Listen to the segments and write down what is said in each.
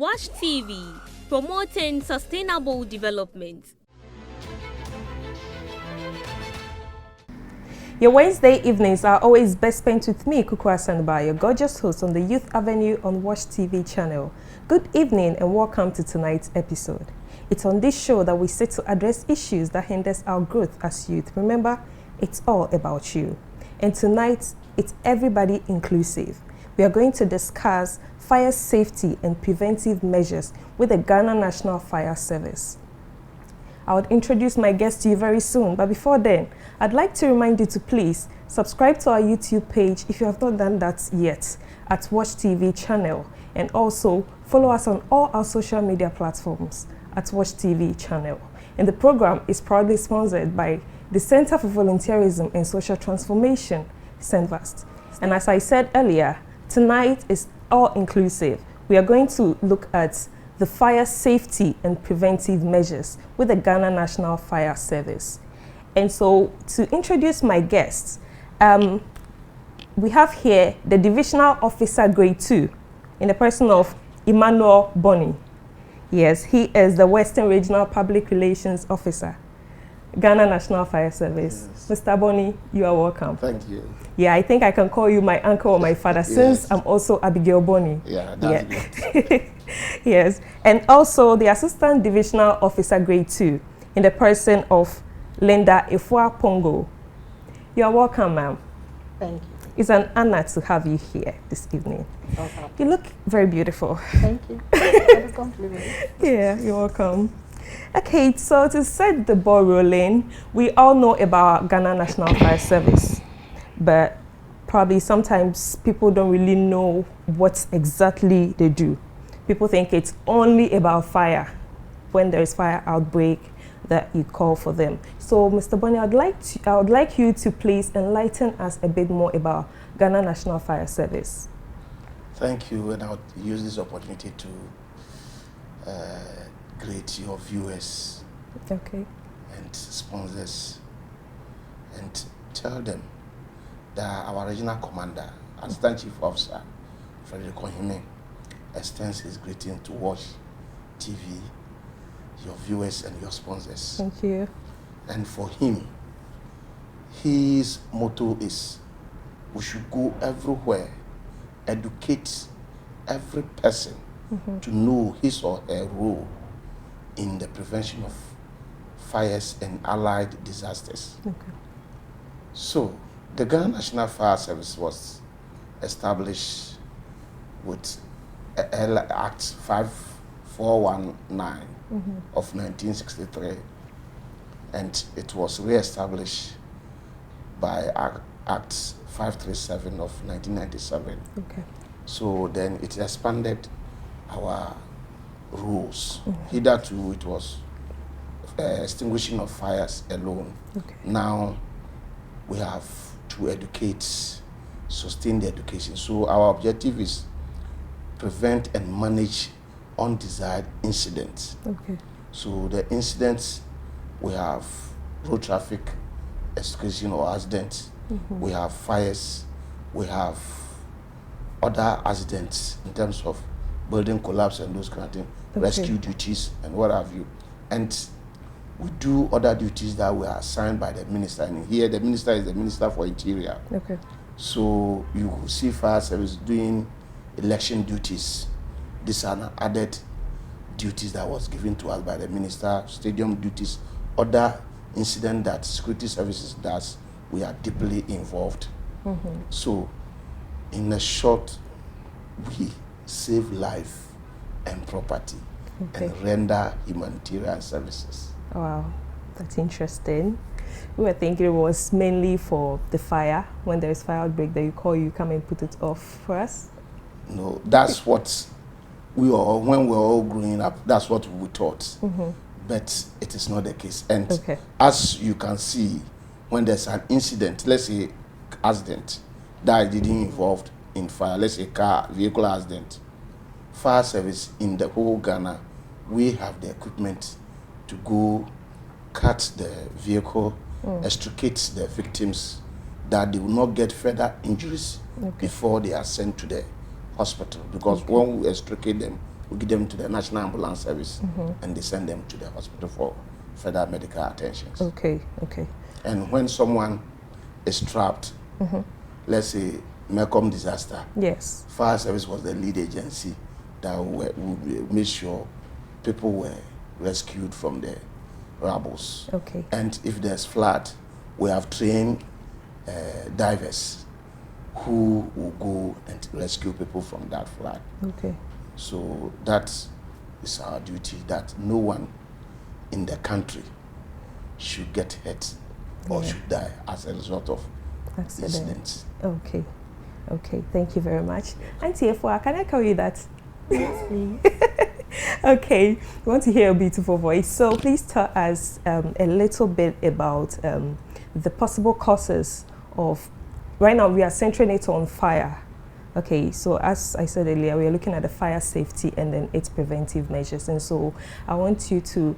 Watch TV, promoting sustainable development. Your Wednesday evenings are always best spent with me, 𝗙𝗏 𝗦𝗳𝗲, your gorgeous host on the Youth Avenue on Watch TV channel. Good evening and welcome to tonight's episode. It's on this show that we set to address issues that hinders our growth as youth. Remember, it's all about you. And tonight, it's everybody inclusive. We are going to discuss fire safety and preventive measures with the Ghana National Fire Service. I would introduce my guest to you very soon, but before then, I'd like to remind you to please subscribe to our YouTube page if you have not done that yet at Watch TV channel, and also follow us on all our social media platforms at Watch TV channel. And the program is proudly sponsored by the Center for Volunteerism and Social Transformation, CENVAST. And as I said earlier, tonight is all inclusive. We are going to look at the fire safety and preventive measures with the Ghana National Fire Service. And so to introduce my guests, we have here the Divisional Officer Grade 2 in the person of 𝗙𝗏𝗏. Yes, he is the Western Regional Public Relations Officer, Ghana National Fire Service. Yes. Mr. Boni, you are welcome. Thank you. Yeah, I think I can call you my uncle or my father, yes, since I'm also Abigail Boni. Yeah, that's good. Yes, and also the Assistant Divisional Officer Grade 2 in the person of Linda 𝗙𝗏𝗏. You are welcome, ma'am. Thank you. It's an honor to have you here this evening. Okay. You look very beautiful. Thank you. That is compliment. Yeah, you're welcome. Okay, so to set the ball rolling, we all know about Ghana National Fire Service, but probably sometimes people don't really know what exactly they do. People think it's only about fire. When there is fire outbreak, that you call for them. So, Mr. Boni, I would like you to please enlighten us a bit more about Ghana National Fire Service. Thank you, and I would use this opportunity to greet your viewers, okay, and sponsors, and tell them that our regional commander, Assistant Chief Officer Frederick Ohime, extends his greeting to Watch TV, your viewers and your sponsors. Thank you. And for him, his motto is, we should go everywhere, educate every person to know his or her role in the prevention of fires and allied disasters. Okay. So, the Ghana National Fire Service was established with Act 5419 of 1963, and it was re-established by Act 537 of 1997. Okay. So then it expanded our rules. Hitherto it was extinguishing of fires alone. Okay. Now we have to educate, sustain the education. So our objective is prevent and manage undesired incidents. Okay. So the incidents, we have road traffic excursion or accidents, we have fires, we have other accidents in terms of building collapse and those kind of things, rescue duties and what have you. And we do other duties that were assigned by the minister. And here the minister is the Minister for Interior. Okay. So you will see fire service doing election duties. These are added duties that was given to us by the minister, stadium duties, other incident that security services does, we are deeply involved. So in a short, we save life and property and render humanitarian services. Wow, that's interesting. We were thinking it was mainly for the fire. When there is fire outbreak, that you call, you come and put it off for us. No, that's what we all, when we were all growing up, that's what we thought. But it is not the case. And as you can see, when there's an incident, let's say accident, that didn't involved in fire, let's say vehicle accident, fire service in the whole Ghana, we have the equipment to go cut the vehicle, extricate the victims, that they will not get further injuries before they are sent to the hospital. Because when we extricate them, we give them to the National Ambulance Service, and they send them to the hospital for further medical attention. Okay. And when someone is trapped, let's say Mekong disaster, yes, fire service was the lead agency that would make sure people were rescued from the rubbles. Okay. And if there's flood, we have trained divers who will go and rescue people from that flood. Okay. So that is our duty, that no one in the should get hurt or should die as a result of incidents. Okay. Thank you very much. Auntie Efua, can I call you that? Yes, please. Okay, we want to hear a beautiful voice. So please tell us a little bit about the possible causes of, right now we are centering it on fire. Okay, so as I said earlier, we are looking at the fire safety and then its preventive measures. And so I want you to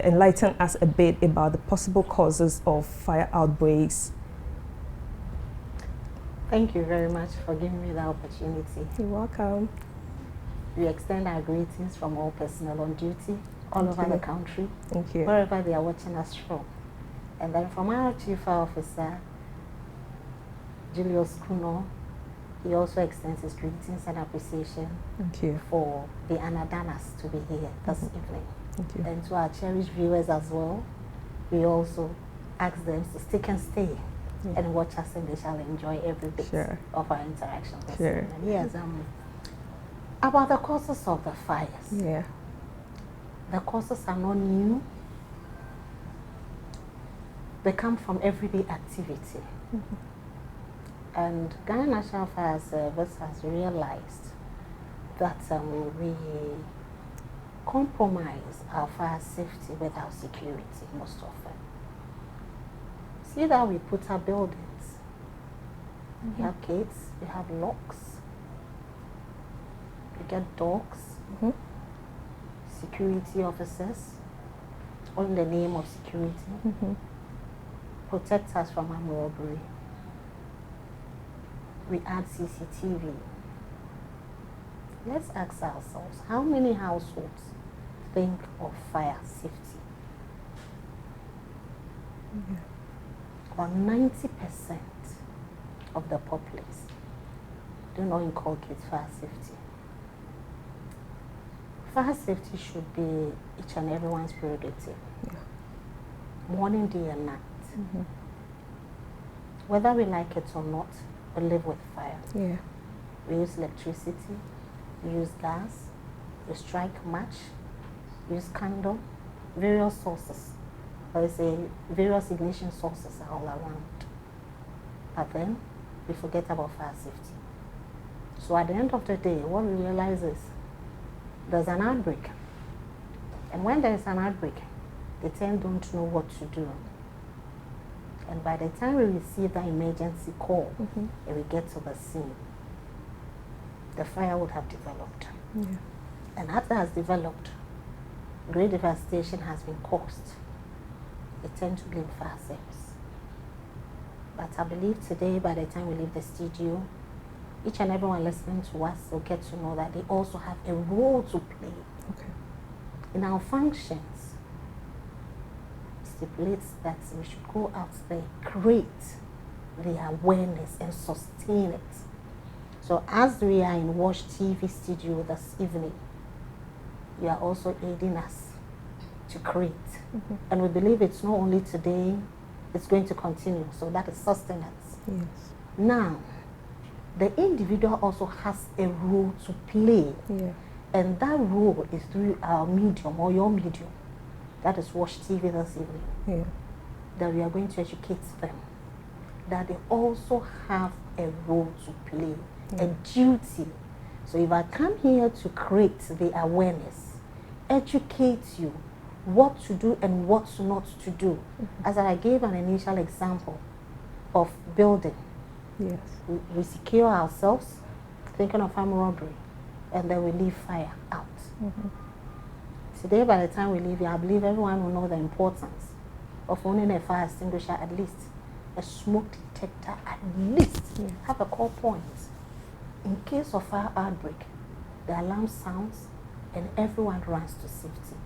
enlighten us a bit about the possible causes of fire outbreaks. Thank you very much for giving me the opportunity. You're welcome. We extend our greetings from all personnel on duty all over the country, Thank you. wherever they are watching us from. And then from our Chief Fire Officer, Julius Kuno, he also extends his greetings and appreciation Thank you. for the Anadanas to be here this evening. Thank you. And to our cherished viewers as well, we also ask them to stick and stay and watch us, and they shall enjoy every bit of our interaction this evening. Yes, about the causes of the fires. Yeah. The causes are not new. They come from everyday activity. And Ghana National Fire Service has realized that we compromise our fire safety with our security most often. See that we put our buildings. We have gates, we have locks, we get dogs, security officers, all in the name of security, protect us from armed robbery. We add CCTV. Let's ask ourselves, how many households think of fire safety? Or 90% of the populace do not inculcate fire safety. Fire safety should be each and everyone's prerogative. Morning, day and night. Whether we like it or not, we live with fire. We use electricity, we use gas, we strike match, we use candle, various sources. There's various ignition sources are all around. But then we forget about fire safety. So at the end of the day, what we realize is there's an outbreak. And when there's an outbreak, the team don't know what to do. And by the time we receive that emergency call and we get to the scene, the fire would have developed. And after it has developed, great devastation has been caused. They tend to blame fire service. But I believe today, by the time we leave the studio, each and everyone listening to us will get to know that they also have a role to play in our functions. Stipulates that we should go out there, create the awareness and sustain it. So as we are in Watch TV studio this evening, you are also aiding us to create. And we believe it's not only today, it's going to continue. So that is sustenance. Now, the individual also has a role to play. And that role is through our medium or your medium. That is Watch TV this evening. That we are going to educate them. That they also have a role to play, a duty. So if I come here to create the awareness, educate you, what to do and what not to do. As I gave an initial example of building. We secure ourselves, thinking of armed robbery, and then we leave fire out. Today, by the time we leave here, I believe everyone will know the importance of owning a fire extinguisher, at least a smoke detector, at least have a call point in case of fire outbreak. the alarm sounds, and everyone runs to safety.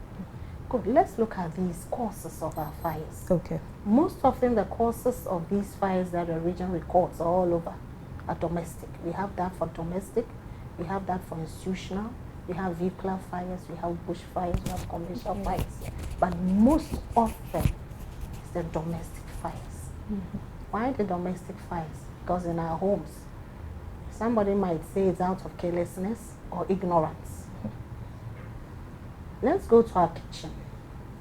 Good, let's look at these causes of our fires. Okay. Most often the causes of these fires that the region records all over are domestic. We have that for domestic, we have that for institutional, we have vehicular fires, we have bush fires, we have commercial fires. But most often it's the domestic fires. Why the domestic fires? Because in our homes, somebody might say it's out of carelessness or ignorance. Let's go to our kitchen.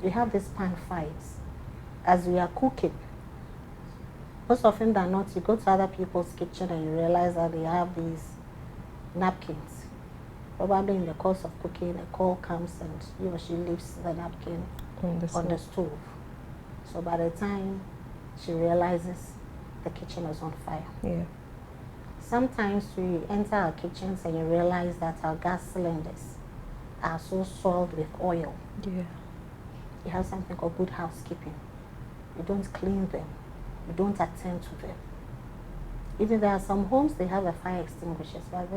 We have these pan fires. As we are cooking, most often than not, you go to other people's kitchen and you realize that they have these napkins. Probably in the course of cooking, a call comes and he or she leaves the napkin on the stove. So by the time she realizes, the kitchen is on fire. Yeah. Sometimes we enter our kitchens and you realize that our gas cylinders are so soiled with oil. Yeah. You have something called good housekeeping. You don't clean them. You don't attend to them. Even there are some homes, they have a fire extinguishers, but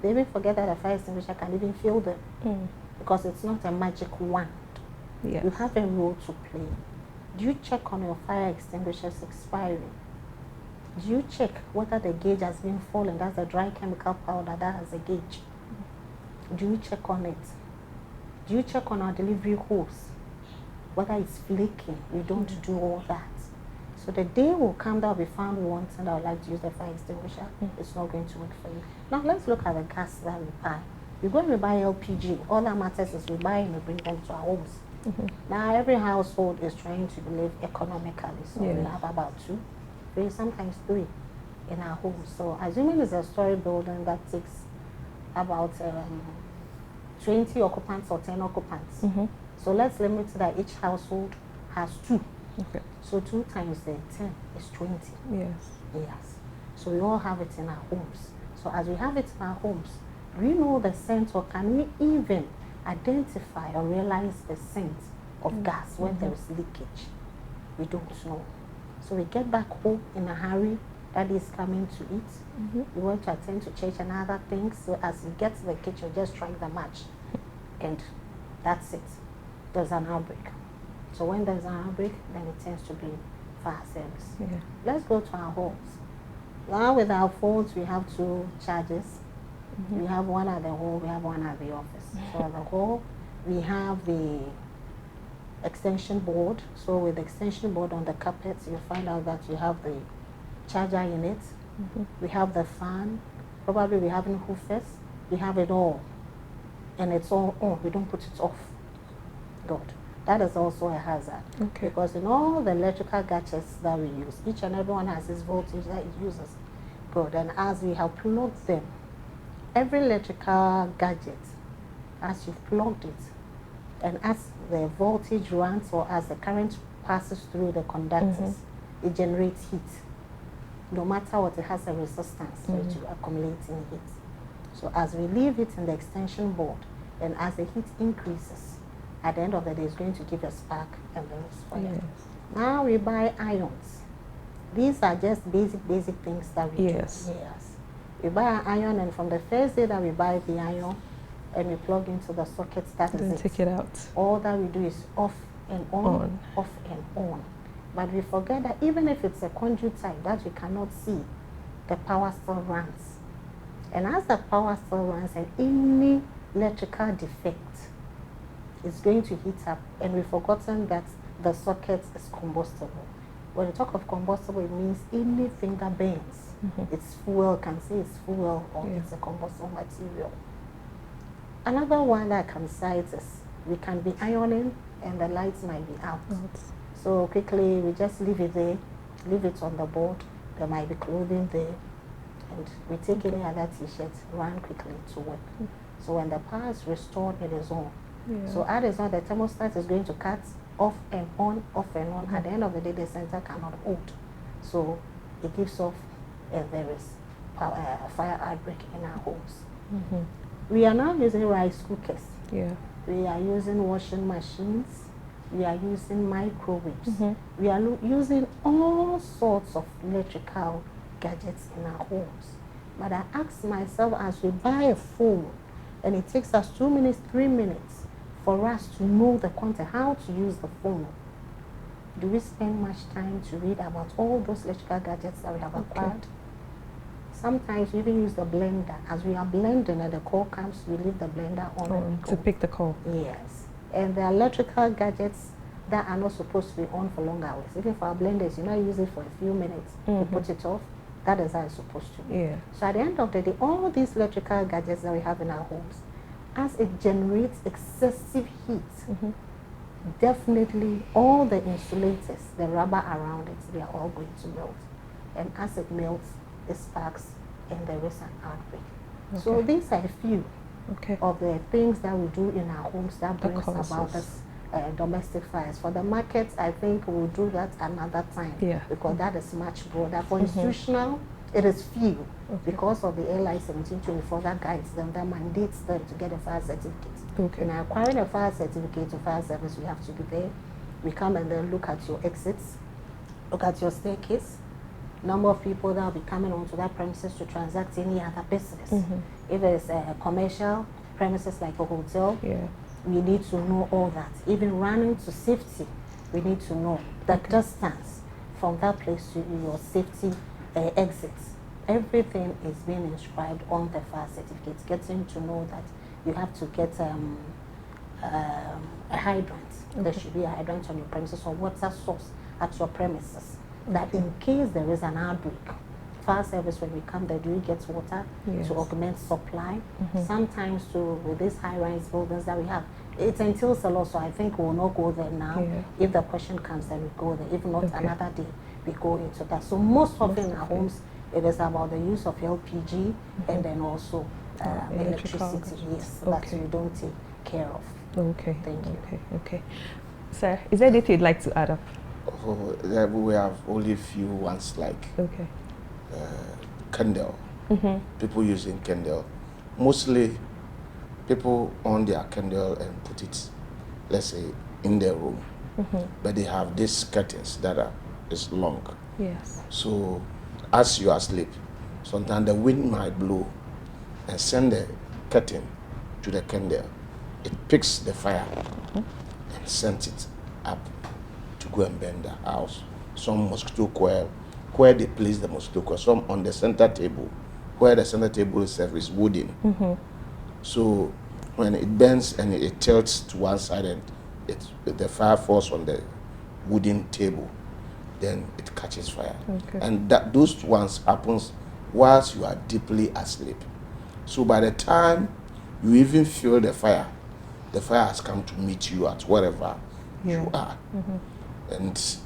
they even forget that a fire extinguisher can even fill them because it's not a magic wand. Yes. You have a role to play. Do you check on your fire extinguishers expiring? Do you check whether the gauge has been fallen? That's a dry chemical powder that has a gauge. Do you check on it? Do you check on our delivery hose? Whether it's flaking? We don't do all that. So the day will come that we found wanting that I would like to use the fire extinguisher, it's not going to work for you. Now let's look at the gas that we buy. We go and we buy LPG. All that matters is we buy and we bring them to our homes. Now every household is trying to live economically. So we have about 2, 3, sometimes 3 in our homes. So assuming it's a story building that takes about 20 occupants or 10 occupants. So let's limit that each household has 2. Okay. So 2 times 10 is 20. Yes. Yes. So we all have it in our homes. So as we have it in our homes, do we know the scent, or can we even identify or realize the scent of gas when there is leakage? We don't know. So we get back home in a hurry. Daddy is coming to eat. We want to attend to church and other things. So as we get to the kitchen, just strike the match, and that's it. There's an outbreak. So when there's an outbreak, then it tends to be fire service. Yeah. Let's go to our homes. Now with our phones, we have 2 chargers. We have one at the home, we have one at the office. So at the home, we have the extension board. So with the extension board on the carpet, you find out that you have the charger in it. We have the fan. Probably we have in hoofers. We have it all. And it's all on. We don't put it off. Good. That is also a hazard. Okay. Because in all the electrical gadgets that we use, each and every one has its voltage that it uses. Good. And as we have plugged them, every electrical gadget, as you've plugged it, and as the voltage runs or as the current passes through the conductors, it generates heat. No matter what, it has a resistance to accumulating heat. So as we leave it in the extension board, and as the heat increases, at the end of the day, it's going to give a spark and then it's fire. Yes. Now we buy irons. These are just basic things that we do. Yes. We buy an iron, and from the first day that we buy the iron and we plug into the sockets, that is it. Take it out. All that we do is off and on, off and on. But we forget that even if it's a conduit type that you cannot see, the power still runs. And as the power still runs, and any electrical defect is going to heat up, and we've forgotten that the socket is combustible. When you talk of combustible, it means anything that burns. It's fuel, can say it's fuel, or it's a combustible material. Another one that coincides is we can be ironing and the lights might be out. So quickly we just leave it there, leave it on the board. There might be clothing there, and we take any other t-shirts, run quickly to work. So when the power is restored, it is on. So at is on, the thermostat is going to cut off and on, off and on. At the end of the day, the sensor cannot hold. So it gives off, and there is fire outbreak in our homes. We are now using rice cookers. We are using washing machines. We are using microwaves. We are using all sorts of electrical gadgets in our homes. But I ask myself, as we buy a phone and it takes us 2 minutes, 3 minutes for us to know the content, how to use the phone. Do we spend much time to read about all those electrical gadgets that we have acquired? Sometimes we even use the blender. As we are blending and the call comes, we leave the blender on to pick the call. Yes. And the electrical gadgets that are not supposed to be on for long hours. Even for our blenders, you might use it for a few minutes, you put it off. That is how it's supposed to be. Yeah. So at the end of the day, all these electrical gadgets that we have in our homes, as it generates excessive heat, definitely all the insulators, the rubber around it, they are all going to melt. And as it melts, it sparks and there is an outbreak. So these are a few of the things that we do in our homes that brings about this domestic fires. For the markets, I think we'll do that another time, because that is much broader. For institutional, it is few because of the LI 1724 that guides them, that mandates them to get a fire certificate. In acquiring a fire certificate to fire service, we have to be there. We come and then look at your exits, look at your staircase, number of people that will be coming onto that premises to transact any other business. If it's a commercial premises like a hotel, we need to know all that. Even running to safety, we need to know the distance from that place to your safety exits. Everything is being inscribed on the fire certificate, getting to know that you have to get a hydrant. There should be a hydrant on your premises or water source at your premises. That in case there is an outbreak, fire service, when we come there, do we get water to augment supply? Sometimes with these high-rise buildings that we have, it entails a lot, so I think we will not go there now. If the question comes, then we go there. If not, another day, we go into that. So most often in our homes, it is about the use of LPG and then also electricity, that you don't take care of. Thank you. Okay. Sir, is there anything you'd like to add up? We have only a few ones like candle. People using candle. Mostly people on their candle and put it, let's say, in their room. But they have these curtains that is long. So as you are asleep, sometimes the wind might blow and send the curtain to the candle. It picks the fire and sends it up to go and burn the house. Some mosquito coil, where they place the mosquito coil, some on the center table, where the center table is wooden. So when it burns and it tilts to one side and the fire falls on the wooden table, then it catches fire. And those ones happens whilst you are deeply asleep. So by the time you even feel the fire has come to meet you at wherever you are. And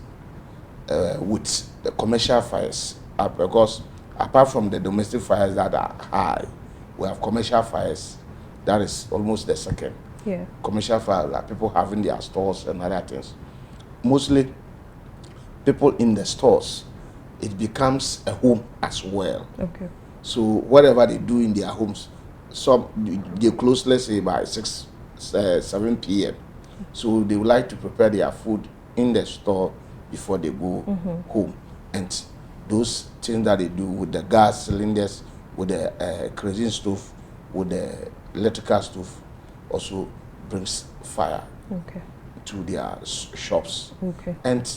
with the commercial fires, because apart from the domestic fires that are high, we have commercial fires that is almost the second. Commercial fires, like people having their stores and other things. Mostly people in the stores, it becomes a home as well. So whatever they do in their homes, some they close, let's say, by 7 p.m. So they would like to prepare their food in the store before they go home. And those things that they do with the gas cylinders, with the kerosene stove, with the electrical stove, also brings fire to their shops. And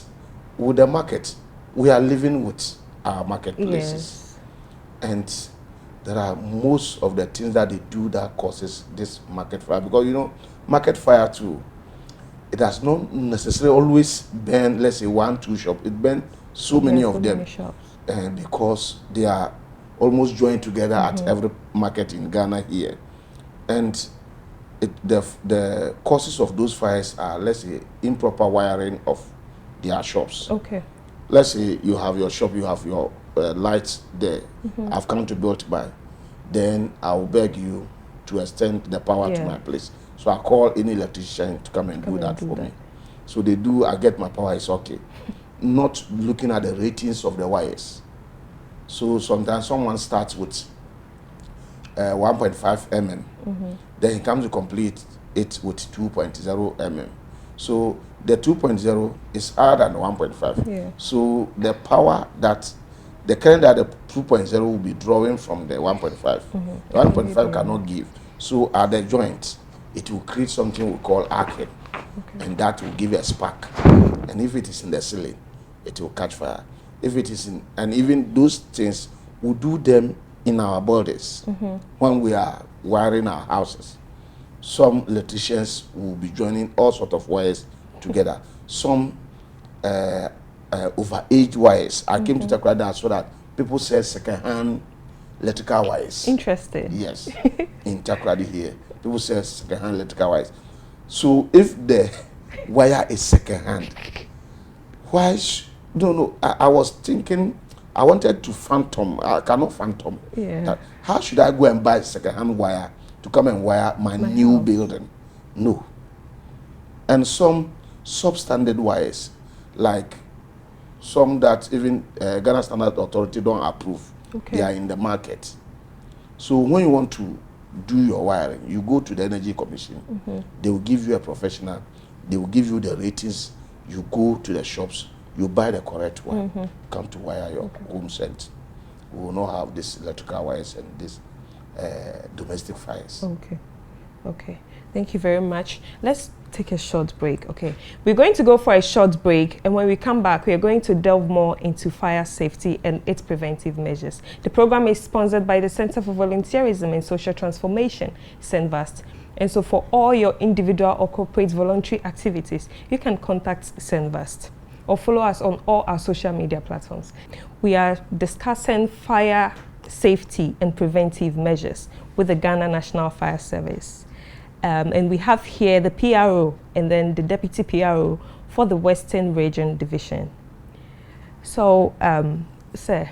with the market, we are living with our marketplaces. And there are most of the things that they do that causes this market fire. Because, you know, market fire too, it has not necessarily always been, let's say, 1-2 shops. It been so many of them. And because they are almost joined together at every market in Ghana here. And the causes of those fires are, let's say, improper wiring of their shops. Let's say you have your shop, you have your lights there. I've come to build by. Then I'll beg you to extend the power to my place. So I call any electrician to come and do that for me. So they do, I get my power, it's okay. Not looking at the ratings of the wires. So sometimes someone starts with 1.5 mm. Then he comes to complete it with 2.0 mm. So the 2.0 is higher than 1.5. So the power that, the current that the 2.0 will be drawing from the 1.5, 1.5 cannot give. So at the joint, it will create something we call arcing, and that will give a spark. And if it is in the ceiling, it will catch fire. If it is in, and even those things, we do them in our bodies when we are wiring our houses. Some electricians will be joining all sorts of wires together. Some over-aged wires. I came to Takoradi so that people sell second-hand electrical wires. Interesting. Yes, in Takoradi here, people sell second-hand electrical wires. So if the wire is second-hand, why? No. I was thinking, I wanted to phantom. I cannot phantom. Yeah. How should I go and buy second-hand wire to come and wire my new house. building? No. And some substandard wires, like some that even Ghana Standard Authority don't approve. Okay. They are in the market. So when you want to do your wiring, you go to the Energy Commission. They will give you a professional. They will give you the ratings. You go to the shops. You buy the correct one. Come to wire your homes, and we will not have this electrical wires and this domestic fires. Okay. Thank you very much. Let's take a short break. Okay, we're going to go for a short break, and when we come back, we are going to delve more into fire safety and its preventive measures. The program is sponsored by the Center for Volunteerism and Social Transformation, 𝗙𝗏. And so for all your individual or corporate voluntary activities, you can contact 𝗙𝗏 or follow us on all our social media platforms. We are discussing fire safety and preventive measures with the Ghana National Fire Service. And we have here the PRO and then the Deputy PRO for the Western Region Division. So, sir,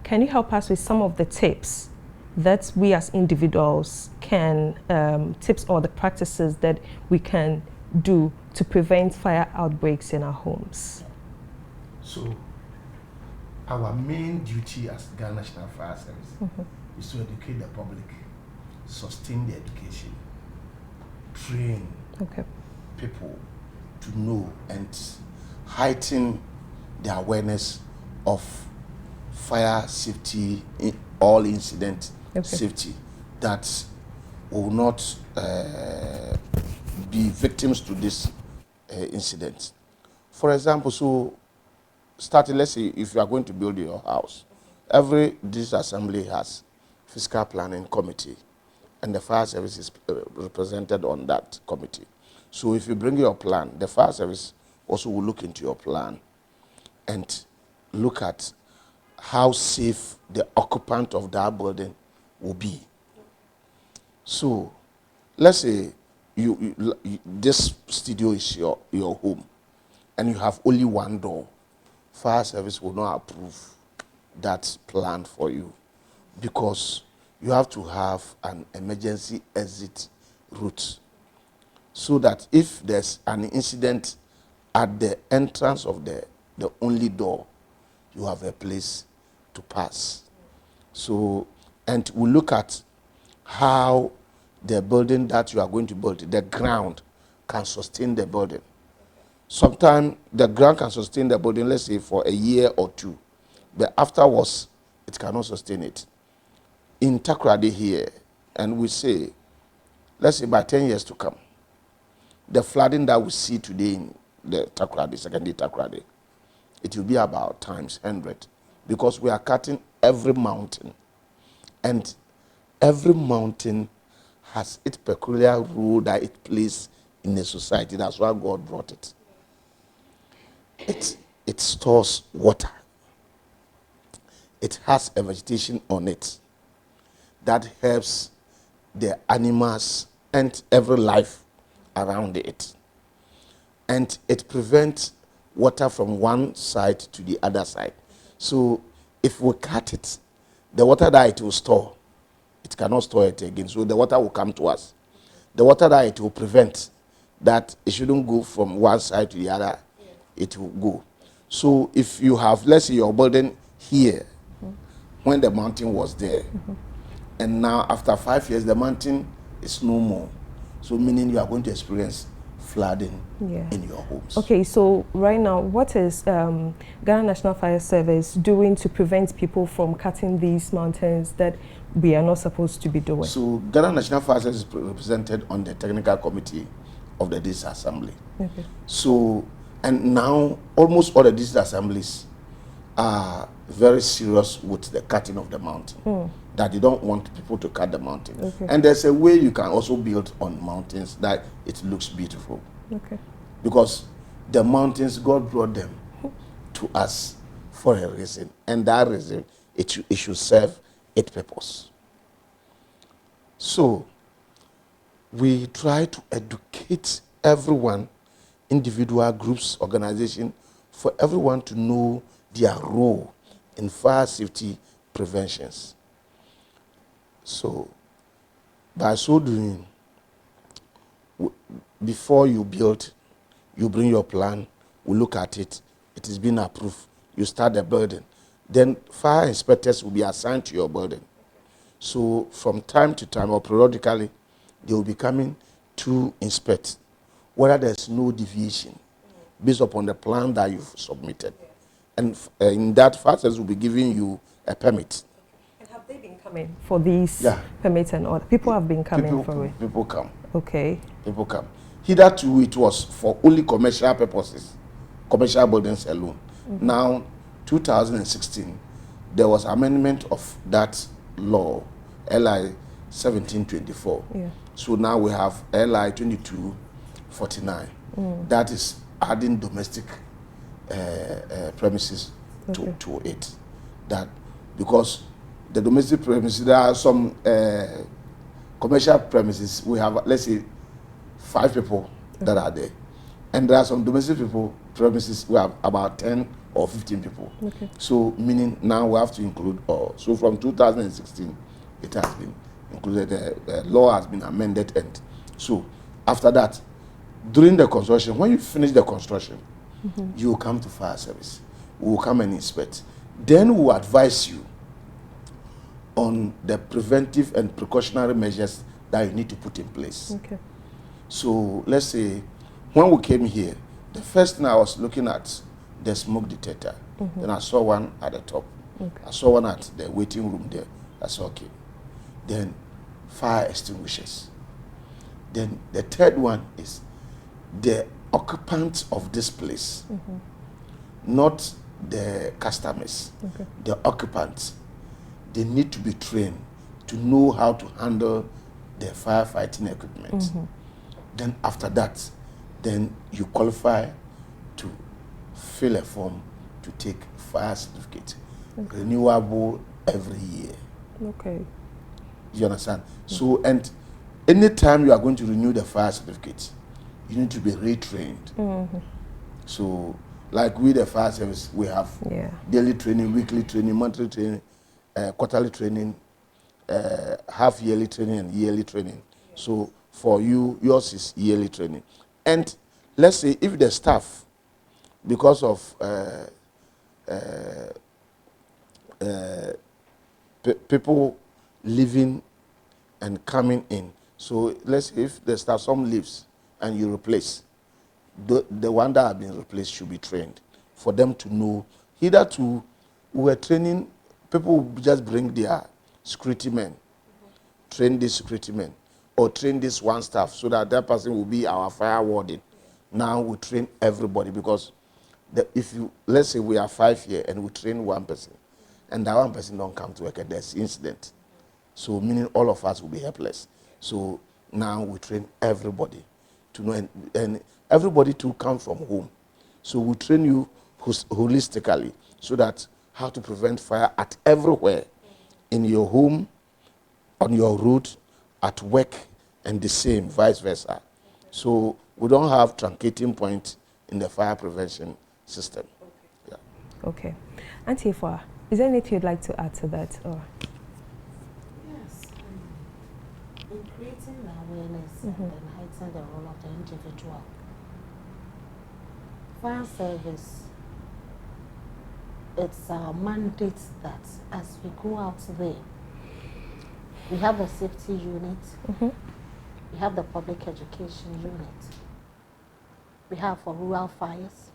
can you help us with some of the tips that we as individuals can, tips or the practices that we can do to prevent fire outbreaks in our homes? So, our main duty as Ghana National Fire Service is to educate the public, sustain the education, train people to know and heighten the awareness of fire safety, all incident safety, that will not be victims to this incident. For example, so starting, let's say if you are going to build your house, every district assembly has fiscal planning committee, and the fire service is represented on that committee. So if you bring your plan, the fire service also will look into your plan and look at how safe the occupant of that building will be. So let's say this studio is your home and you have only one door. Fire service will not approve that plan for you, because you have to have an emergency exit route, so that if there's an incident at the entrance of the only door, you have a place to pass. So, and we look at how the building that you are going to build, the ground can sustain the building. Sometimes the ground can sustain the building, let's say for a year or two, but afterwards it cannot sustain it. In Takoradi here, and we say, let's say by 10 years to come, the flooding that we see today in the Takoradi, secondary Takoradi, it will be about times 100, because we are cutting every mountain, and every mountain has its peculiar role that it plays in the society. That's why God brought it. It stores water. It has a vegetation on it that helps the animals and every life around it. And it prevents water from one side to the other side. So if we cut it, the water that it will store, it cannot store it again. So the water will come to us. The water that it will prevent, that it shouldn't go from one side to the other, it will go. So if you have, let's say your building here, when the mountain was there, and now after 5 years, the mountain is no more. So meaning you are going to experience flooding in your homes. Okay, so right now, what is Ghana National Fire Service doing to prevent people from cutting these mountains that we are not supposed to be doing? So Ghana National Fire Service is represented on the technical committee of the district assembly. Okay. So, and now almost all the district assemblies are very serious with the cutting of the mountain. That they don't want people to cut the mountain. Okay. And there's a way you can also build on mountains that it looks beautiful. Okay. Because the mountains, God brought them to us for a reason. And that reason, it should serve its purpose. So, we try to educate everyone, individual groups, organization, for everyone to know their role in fire safety preventions. So, by so doing, before you build, you bring your plan, we look at it, it is being approved, you start the building. Then fire inspectors will be assigned to your building. So from time to time or periodically, they will be coming to inspect whether there's no deviation based upon the plan that you've submitted. And in that, fire service will be giving you a permit. Have they been coming for these permits and all? People have been coming for it? People come. Okay. People come. Hitherto, it was for only commercial purposes, commercial buildings alone. Now, 2016, there was amendment of that law, LI 1724. So now we have LI 2249. That is adding domestic premises to it. That because the domestic premises, there are some commercial premises, we have, let's say, 5 people that are there. And there are some domestic premises, we have about 10 or 15 people. So meaning now we have to include all. So from 2016, it has been included, the law has been amended. And so after that, during the construction, when you finish the construction, you will come to fire service. We will come and inspect. Then we will advise you on the preventive and precautionary measures that you need to put in place. So let's say when we came here, the first thing I was looking at the smoke detector. Then I saw one at the top. I saw one at the waiting room there. I said, okay. Then fire extinguishers. Then the third one is the occupants of this place, not the customers. The occupants, they need to be trained to know how to handle the firefighting equipment. Then after that, then you qualify to fill a form to take fire certificate, renewable every year. You understand? So, and anytime you are going to renew the fire certificate, you need to be retrained. So, like with the fire service, we have daily training, weekly training, monthly training, quarterly training, half-yearly training, and yearly training. So, for you, yours is yearly training. And let's say if the staff, because of people leaving and coming in, so let's say if the staff, some leaves and you replace, the one that has been replaced should be trained for them to know. Hitherto, we were training, people would just bring their security men, train these security men, or train this one staff so that person will be our fire warden. Now we train everybody because if you, let's say we are 5 here and we train one person, and that one person don't come to work and there's incident. So meaning all of us will be helpless. So now we train everybody to know, and everybody to come from home. So we train you holistically so that how to prevent fire at everywhere, in your home, on your road, at work, and the same, vice versa. So we don't have truncating point in the fire prevention system. Okay. Auntie Iphoa, is there anything you'd like to add to that? Or? Yes. In creating awareness and heightening the role of the individual, fire service, it's our mandate that as we go out there, we have a safety unit, we have the public education unit, we have for rural fires.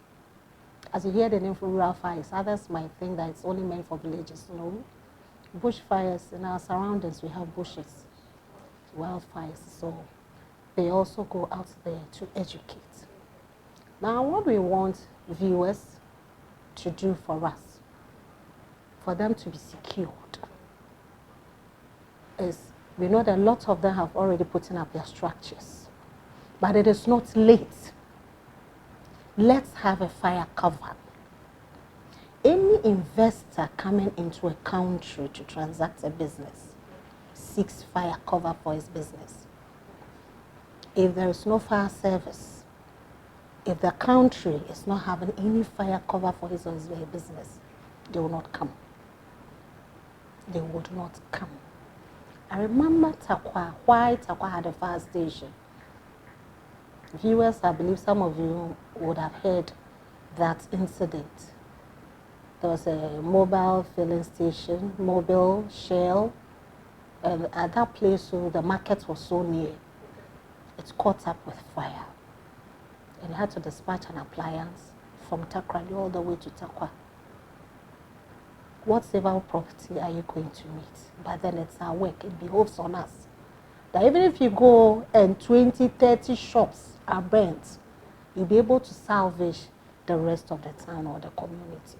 As you hear the name for rural fires, others might think that it's only meant for villages. No. Bush fires, in our surroundings, we have bushes, wildfires, so they also go out there to educate. Now, what we want viewers to do for us, for them to be secured, is we know that a lot of them have already put up their structures, but it is not late. Let's have a fire cover. Any investor coming into a country to transact a business seeks fire cover for his business. If there is no fire service, if the country is not having any fire cover for his or his business, they will not come. They would not come. I remember 𝗙𝗏, why 𝗙𝗏 had a fire station. Viewers, I believe some of you would have heard that incident. There was a mobile filling station, mobile Shell, and at that place, so the market was so near, it caught up with fire. And they had to dispatch an appliance from Takoradi all the way to 𝗙𝗏. What civil property are you going to meet? But then it's our work, it behoves on us. That even if you go and 20, 30 shops are burnt, you'll be able to salvage the rest of the town or the community.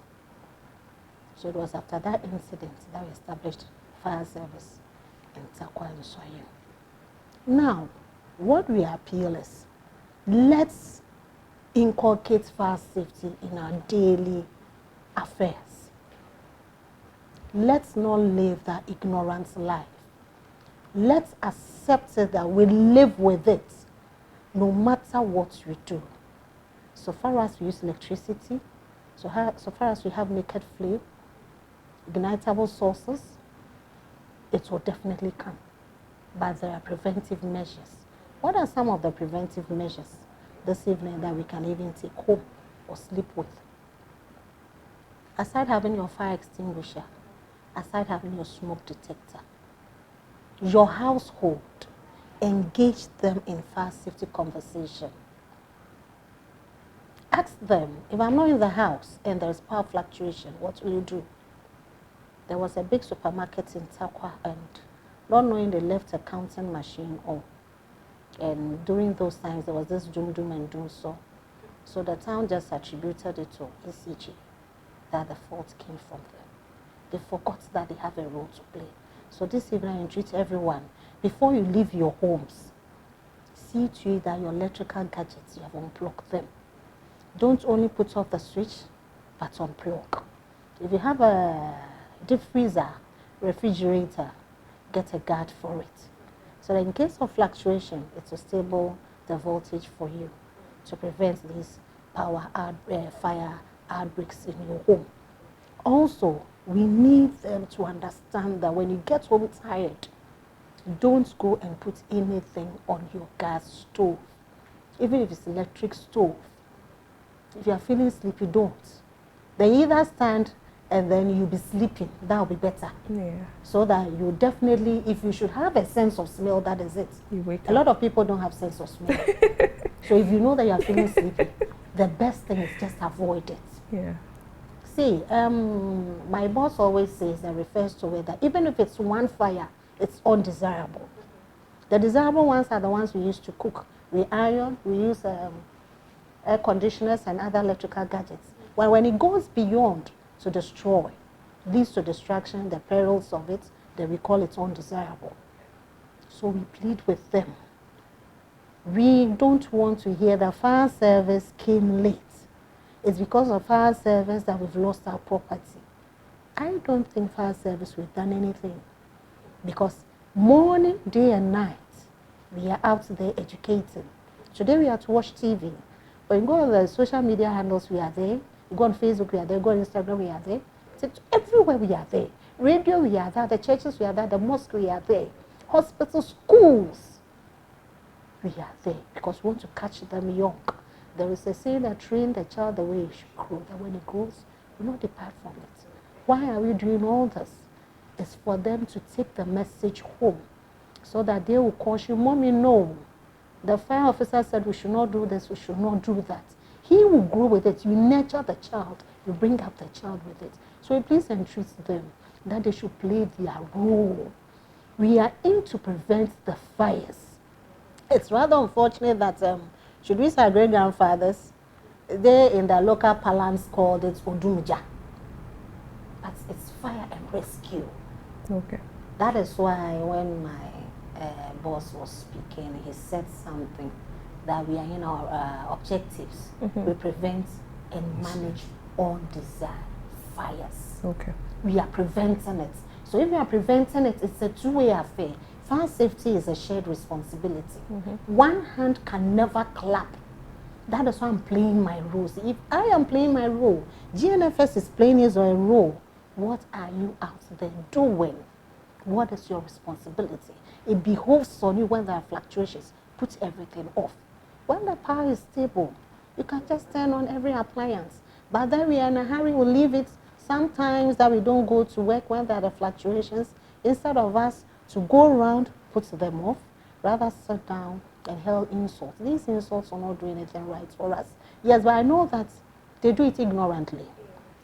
So it was after that incident that we established fire service in 𝗙𝗏 and Soyim. Now, what we appeal is, let's inculcate fire safety in our daily affairs. Let's not live that ignorant life. Let's accept it that we live with it, no matter what we do. So far as we use electricity, so far as we have naked flame, ignitable sources, it will definitely come. But there are preventive measures. What are some of the preventive measures this evening that we can even take home or sleep with? Aside having your fire extinguisher, aside having your smoke detector, your household, engage them in fire safety conversation. Ask them, if I'm not in the house and there's power fluctuation, what will you do? There was a big supermarket in 𝗙𝗏, and not knowing they left a counting machine on. And during those times, there was this doom and doom so the town just attributed it to ECG, that the fault came from them. They forgot that they have a role to play. So this evening, I entreat everyone, before you leave your homes, see to it that your electrical gadgets, you have unplugged them. Don't only put off the switch, but unplug. If you have a deep freezer, refrigerator, get a guard for it. So that in case of fluctuation, it will stable the voltage for you to prevent these fire outbreaks in your home. Also, we need them to understand that when you get home tired, don't go and put anything on your gas stove. Even if it's electric stove. If you are feeling sleepy, don't. Then either stand and then you'll be sleeping. That will be better. Yeah. So that you definitely, if you should have a sense of smell, that is it. You wake up. A lot of people don't have sense of smell. So if you know that you are feeling sleepy, the best thing is just avoid it. Yeah. See, my boss always says and refers to it that even if it's one fire, it's undesirable. The desirable ones are the ones we use to cook. We iron, we use air conditioners and other electrical gadgets. Well, when it goes beyond to destroy, leads to destruction, the perils of it, then we call it undesirable. So we plead with them. We don't want to hear that fire service came late. It's because of fire service that we've lost our property. I don't think fire service we've done anything, because morning, day and night, we are out there educating. Today we have to watch TV. When you go on the social media handles, we are there. You go on Facebook, we are there. You go on Instagram, we are there. Everywhere we are there. Radio, we are there. The churches, we are there. The mosque, we are there. Hospitals, schools, we are there, because we want to catch them young. There is a saying that train the child the way it should grow, that when it grows, will not depart from it. Why are we doing all this? It's for them to take the message home, so that they will caution, Mommy, no, The fire officer said we should not do this, we should not do that. He will grow with it. You nurture the child, you bring up the child with it. So please entreat them that they should play their role. We are in to prevent the fires. It's rather unfortunate that, should we say our great-grandfathers, they in the local parlance called it Odumja. But it's fire and rescue. Okay. That is why when my boss was speaking, he said something that we are in our objectives. We prevent and manage undesired fires. Okay. We are preventing it. So if we are preventing it, it's a two-way affair. Fire safety is a shared responsibility. One hand can never clap. That is why I'm playing my role. See, if I am playing my role, GNFS is playing his role, what are you out there doing? What is your responsibility? It behoves on you when there are fluctuations. Put everything off. When the power is stable, you can just turn on every appliance. But then we are in a hurry, we'll leave it. Sometimes that we don't go to work when there are fluctuations. Instead of us to go around, put them off, rather sit down and hurl insults. These insults are not doing anything right for us. Yes, but I know that they do it ignorantly.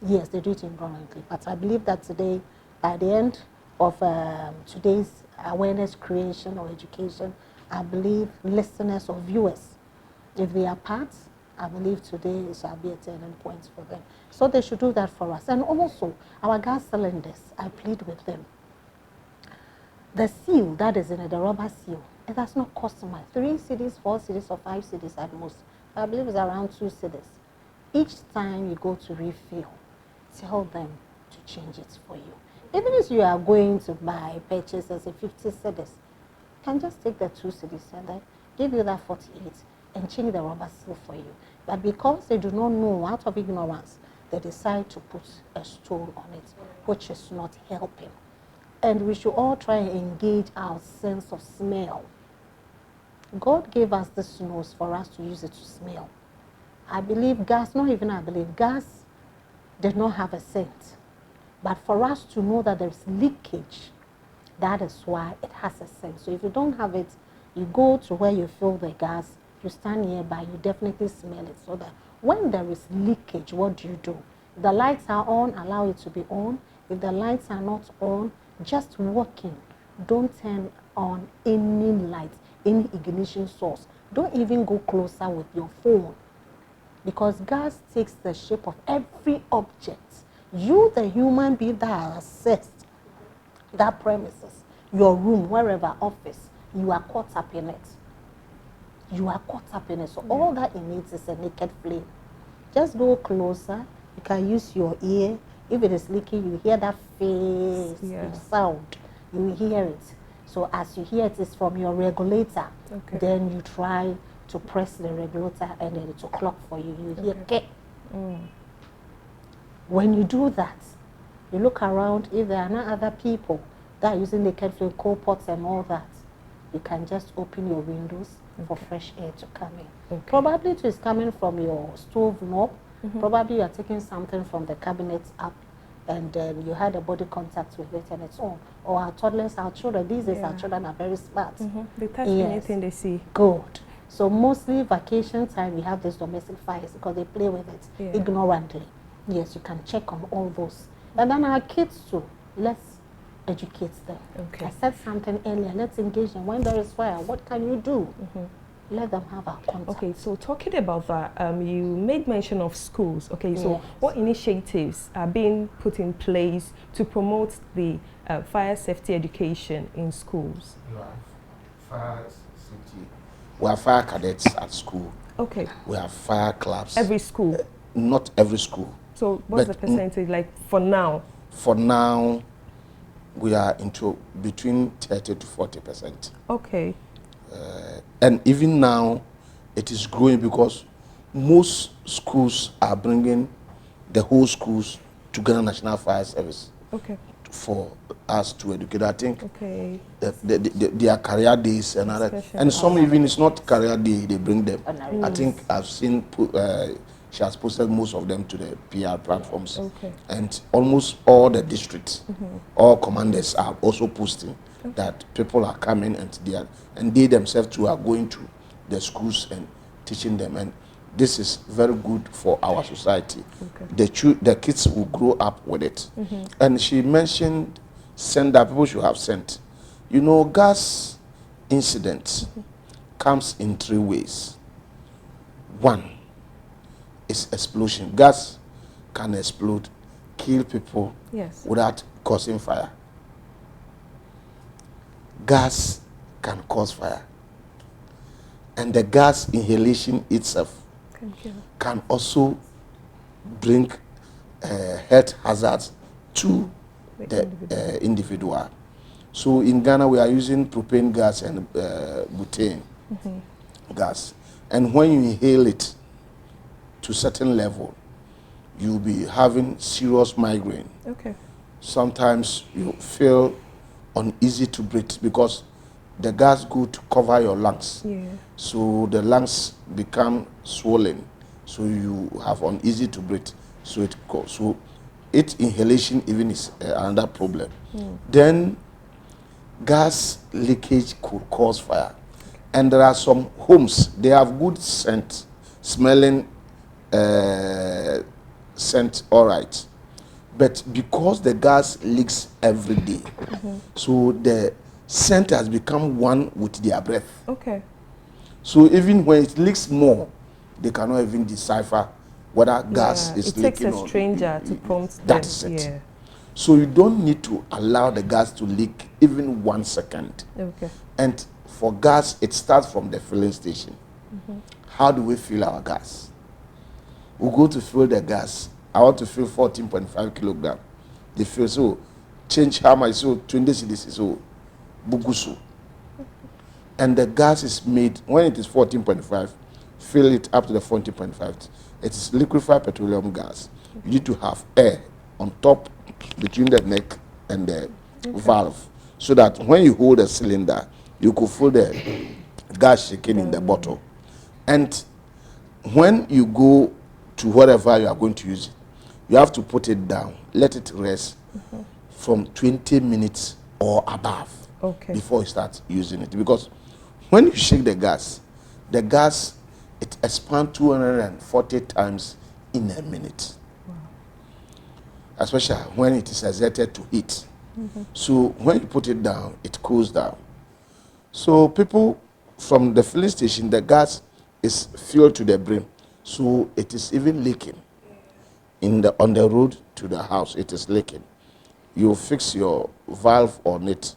Yes, they do it ignorantly. But I believe that today, by the end of today's awareness creation or education, I believe listeners or viewers, if they are part, I believe today shall be a turning point for them. So they should do that for us. And also, our gas cylinders, I plead with them. The seal that is in it, the rubber seal, it does not cost much. 3 cedis, 4 cedis, or 5 cedis at most. I believe it's around 2 cedis. Each time you go to refill, tell them to change it for you. Even if you are going to purchase as a 50 cedis, you can just take the 2 cedis and then give you that 48 and change the rubber seal for you. But because they do not know, out of ignorance, they decide to put a stone on it, which is not helping. And we should all try and engage our sense of smell. God gave us this nose for us to use it to smell. I believe gas, not even I believe, gas did not have a scent. But for us to know that there's leakage, that is why it has a scent. So if you don't have it, you go to where you fill the gas, you stand nearby, you definitely smell it. So that when there is leakage, what do? If the lights are on, allow it to be on. If the lights are not on, just walking. Don't turn on any light, any ignition source. Don't even go closer with your phone. Because gas takes the shape of every object. You, the human being that are assessed that premises, your room, wherever, office, you are caught up in it. You are caught up in it. So all that it needs is a naked flame. Just go closer. You can use your ear. If it is leaking, you hear that faint sound. You hear it. So as you hear it, it's from your regulator. Okay. Then you try to press the regulator and then it will clock for you. You hear okay. When you do that, you look around. If there are not other people that are using naked flame, coal pots and all that, you can just open your windows for fresh air to come in. Probably it is coming from your stove knob. Probably you are taking something from the cabinet up and then you had a body contact with it and it's on. Or our toddlers, our children, these days our children are very smart. They touch anything they see. Good. So mostly vacation time we have these domestic fires because they play with it ignorantly. Yes, you can check on all those. And then our kids too, let's educate them. I said something earlier, let's engage them. When there is fire, what can you do? Let them have a contact. Okay, so talking about that, you made mention of schools. Okay, so what initiatives are being put in place to promote the fire safety education in schools? We have fire safety. We have fire cadets at school. Okay. We have fire clubs. Every school? Not every school. So what's the percentage like for now? For now, we are into between 30 to 40%. Okay. And even now, it is growing because most schools are bringing the whole schools to Ghana National Fire Service. Okay. For us to educate. I think their career days and other, and some even it's not career day, they bring them. I think I've seen she has posted most of them to the PR platforms. And almost all the districts, all commanders are also posting that people are coming and they themselves too are going to the schools and teaching them. And this is very good for our society. The kids will grow up with it. And she mentioned that people should have scent. You know, gas incident comes in 3 ways. One is explosion. Gas can explode, kill people without causing fire. Gas can cause fire. And the gas inhalation itself can also bring health hazards to the individual. So in Ghana, we are using propane gas and butane gas. And when you inhale it to certain level, you'll be having serious migraine. Sometimes you feel uneasy to breathe because the gas go to cover your lungs. So the lungs become swollen. So you have uneasy to breathe. So it goes. So inhalation even is another problem. Then gas leakage could cause fire. And there are some homes, they have good scent, smelling scent, all right. But because the gas leaks every day, so the scent has become one with their breath. So even when it leaks more, they cannot even decipher whether gas is leaking. It takes a stranger to prompt them. That's it. So you don't need to allow the gas to leak even 1 second. And for gas, it starts from the filling station. How do we fill our gas? We go to fill the gas. I want to fill 14.5 kilogram. They fill, so change how much, so 20 cedis, so bugusu. And the gas is made, when it is 14.5, fill it up to the 14.5. It is liquefied petroleum gas. You need to have air on top between the neck and the valve, so that when you hold the cylinder, you could feel the gas shaking in the bottle. And when you go to whatever you are going to use it, you have to put it down, let it rest from 20 minutes or above before you start using it. Because when you shake the gas, it expands 240 times in a minute. Especially when it is exerted to heat. So when you put it down, it cools down. So people from the filling station, the gas is filled to the brim. So it is even leaking. On the road to the house, it is leaking. You fix your valve on it,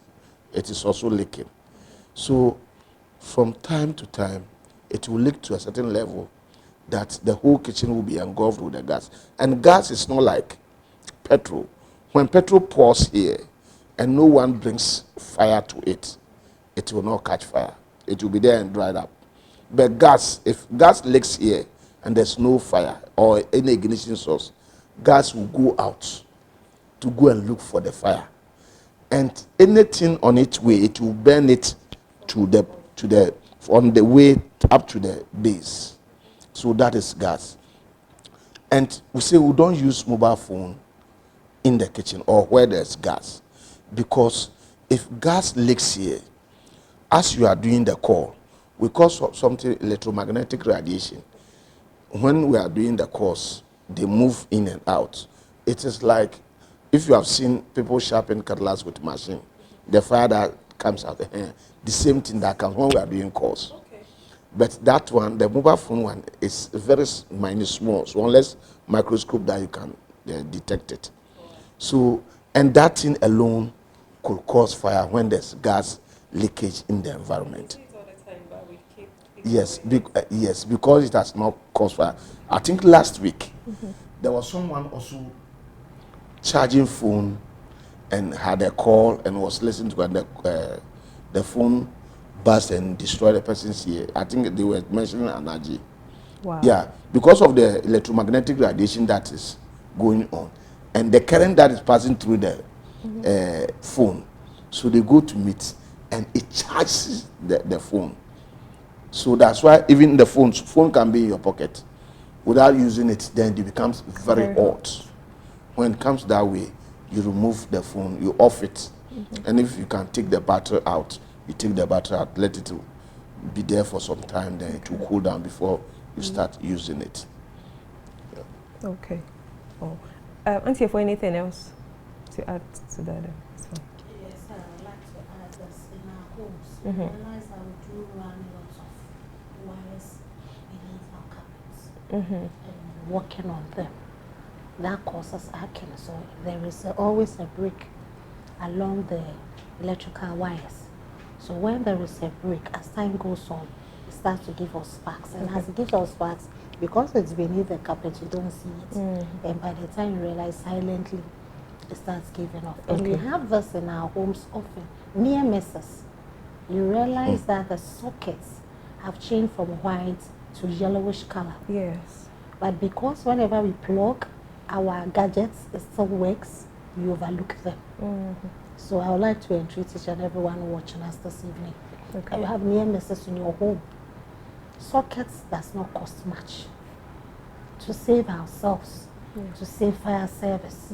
it is also leaking. So from time to time, it will leak to a certain level that the whole kitchen will be engulfed with the gas. And gas is not like petrol. When petrol pours here and no one brings fire to it, it will not catch fire. It will be there and dried up. But gas, if gas leaks here and there's no fire or any ignition source, gas will go out to go and look for the fire. And anything on its way, it will burn it on the way up to the base. So that is gas. And we say we don't use mobile phone in the kitchen or where there's gas, because if gas leaks here, as you are doing the call, we call something electromagnetic radiation. When we are doing the calls, they move in and out. It is like if you have seen people sharpen cutlass with machine, the fire that comes out, the same thing that comes when we are doing calls. But that one, the mobile phone one, is very minute, small, so unless microscope that you can detect it. So, and that thing alone could cause fire when there's gas leakage in the environment. Yes, yes, because it has not caused fire. I think last week there was someone also charging phone and had a call and was listening to it, and the phone burst and destroyed the person's ear. I think they were mentioning energy. Wow. Yeah, because of the electromagnetic radiation that is going on and the current that is passing through the phone. So they go to meet and it charges the phone. So that's why even the phone can be in your pocket. Without using it, then it becomes very hot. When it comes that way, you remove the phone, you off it. And if you can take the battery out, you take the battery out, let it be there for some time, then it will cool down before you start using it. Yeah. Okay. Oh. Auntie, for anything else to add to that? Yes, I would like to add this in our homes. We realize that we do run lots of wires beneath our carpets and working on them. That causes arcing. So there is always a break along the electrical wires. So when there is a break, as time goes on, it starts to give us sparks. And as it gives us sparks, because it's beneath the carpet, you don't see it. And by the time you realize, silently, it starts giving off. And we have this in our homes often, near messes. You realize that the sockets have changed from white to yellowish color. Yes. But because whenever we plug our gadgets, it still works, we overlook them. So I would like to entreat each and everyone watching us this evening. You have near messes in your home. Sockets does not cost much. To save ourselves, to save fire service,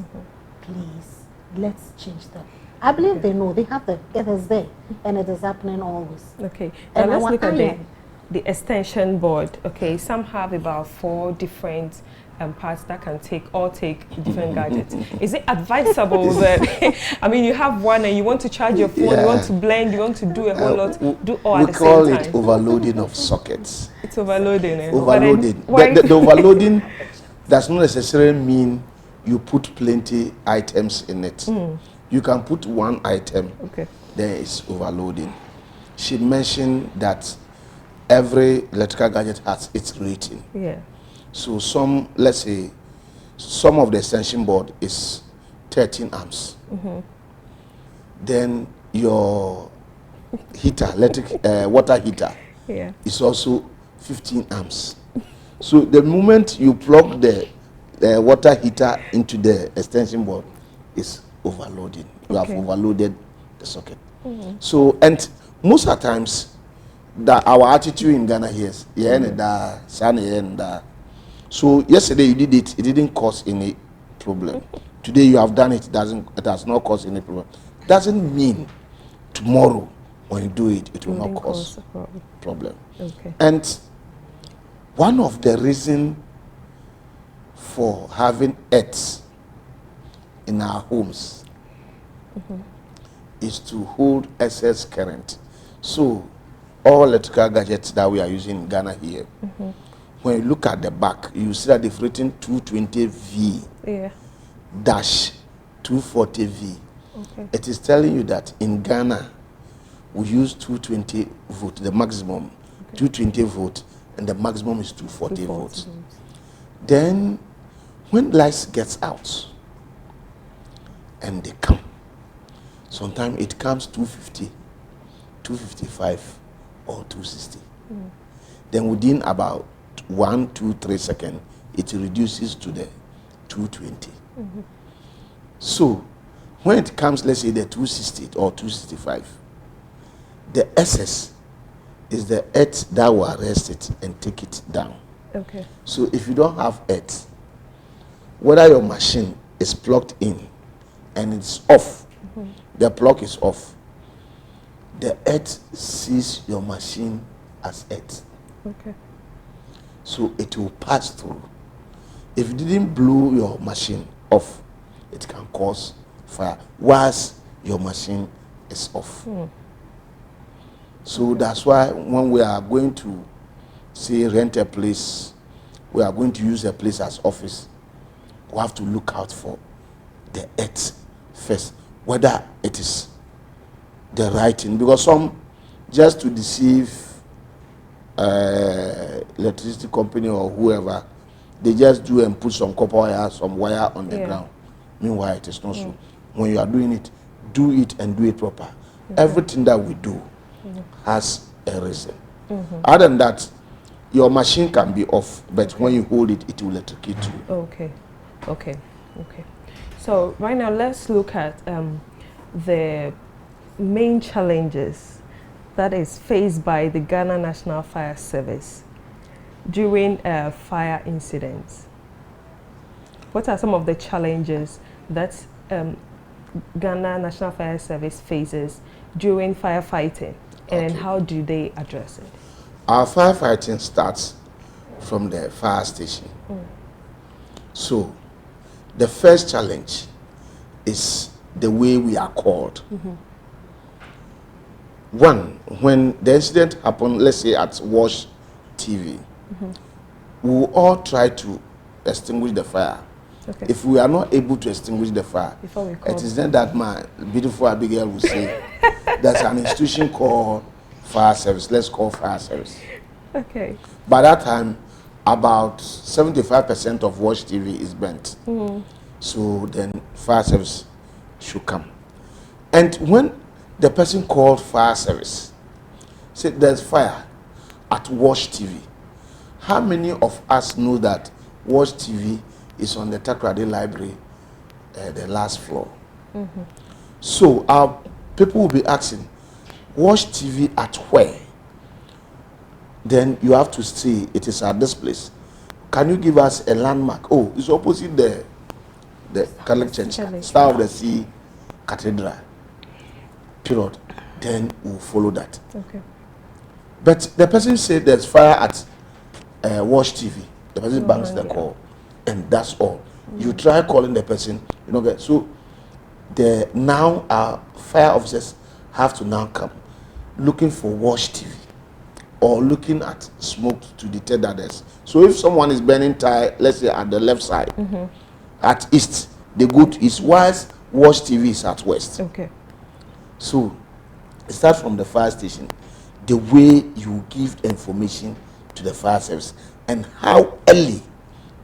please, let's change them. I believe they know, they have them, it is there, and it is happening always. Okay, and now let's look at the extension board. Okay, some have about 4 different parts that can take different gadgets. Is it advisable that, I mean, you have one and you want to charge your phone, you want to blend, you want to do a whole lot, do all at the same time? We call it overloading of sockets. It's overloading. Overloading. The overloading does not necessarily mean you put plenty items in it. You can put one item, then it's overloading. She mentioned that every electrical gadget has its rating. Yeah. So some, let's say, some of the extension board is 13 amps. Then your heater, electric water heater, is also 15 amps. So the moment you plug the water heater into the extension board, is overloading. You have overloaded the socket. So, and most of the times, our attitude in Ghana here is, so yesterday you did it, it didn't cause any problem. Today you have done it, it has not caused any problem. Doesn't mean tomorrow when you do it, it will not cause a problem. And one of the reasons for having earths in our homes is to hold excess current. So all electrical gadgets that we are using in Ghana here, when you look at the back, you see that they've written 220V dash 240V. It is telling you that in Ghana, we use 220 volt, the maximum, 220 volt, and the maximum is 240 volts. Then, when lights gets out, and they come, sometimes it comes 250, 255, or 260. Then within about 1, 2, 3 seconds, it reduces to the 220. So when it comes, let's say the 260 or 265, the excess is the earth that will arrest it and take it down. So if you don't have earth, whether your machine is plugged in and it's off, the plug is off, the earth sees your machine as earth. So it will pass through. If you didn't blow your machine off, it can cause fire whilst your machine is off. So that's why when we are going to, say, rent a place, we are going to use a place as office, we have to look out for the earth first, whether it is the right thing. Because some, just to deceive electricity company or whoever, they just do and put some copper wire, some wire on the ground. Meanwhile, it is not so. When you are doing it, do it and do it proper. Everything that we do has a reason. Other than that, your machine can be off, but when you hold it, it will electrocute you. Okay. So right now, let's look at the main challenges that is faced by the Ghana National Fire Service during fire incidents. What are some of the challenges that Ghana National Fire Service faces during firefighting And then how do they address it? Our firefighting starts from the fire station. So the first challenge is the way we are called. One, when the incident happened, let's say at Wash TV, we will all try to extinguish the fire. Okay. If we are not able to extinguish the fire, Before we call it is then that my beautiful Abigail will say, there's an institution called fire service. Let's call fire service. Okay. By that time, about 75% of Watch TV is burnt. So then fire service should come. And when the person called fire service said there's fire at Watch TV, how many of us know that Watch TV is on the 𝗙𝗏𝗿𝗄 library, the last floor? So our people will be asking, Watch TV at where? Then you have to say it is at this place. Can you give us a landmark? Oh, it's opposite the Catholic Church, Star of the Sea Cathedral. Period. Then we'll follow that. Okay. But the person said there's fire at Watch TV. The person banks the call, and that's all. You try calling the person, you know. So the now our fire officers have to now come looking for Watch TV or looking at smoke to detect that there's. So if someone is burning tire, let's say at the left side, at east, they go to east, whilst Watch TV is at west. Okay. So start from the fire station, the way you give information to the fire service, and how early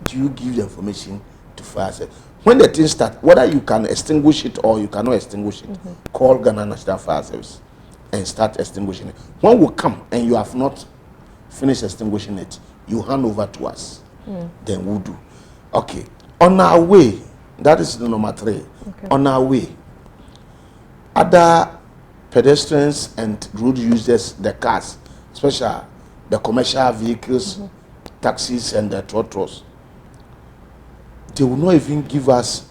do you give the information to fire service. When the thing starts, whether you can extinguish it or you cannot extinguish it, call Ghana National Fire Service and start extinguishing it. When we come and you have not finished extinguishing it, you hand over to us. Then we'll do. Okay. On our way, that is the number 3. Okay. On our way, other pedestrians and road users, the cars, especially the commercial vehicles, taxis and the trotros, they will not even give us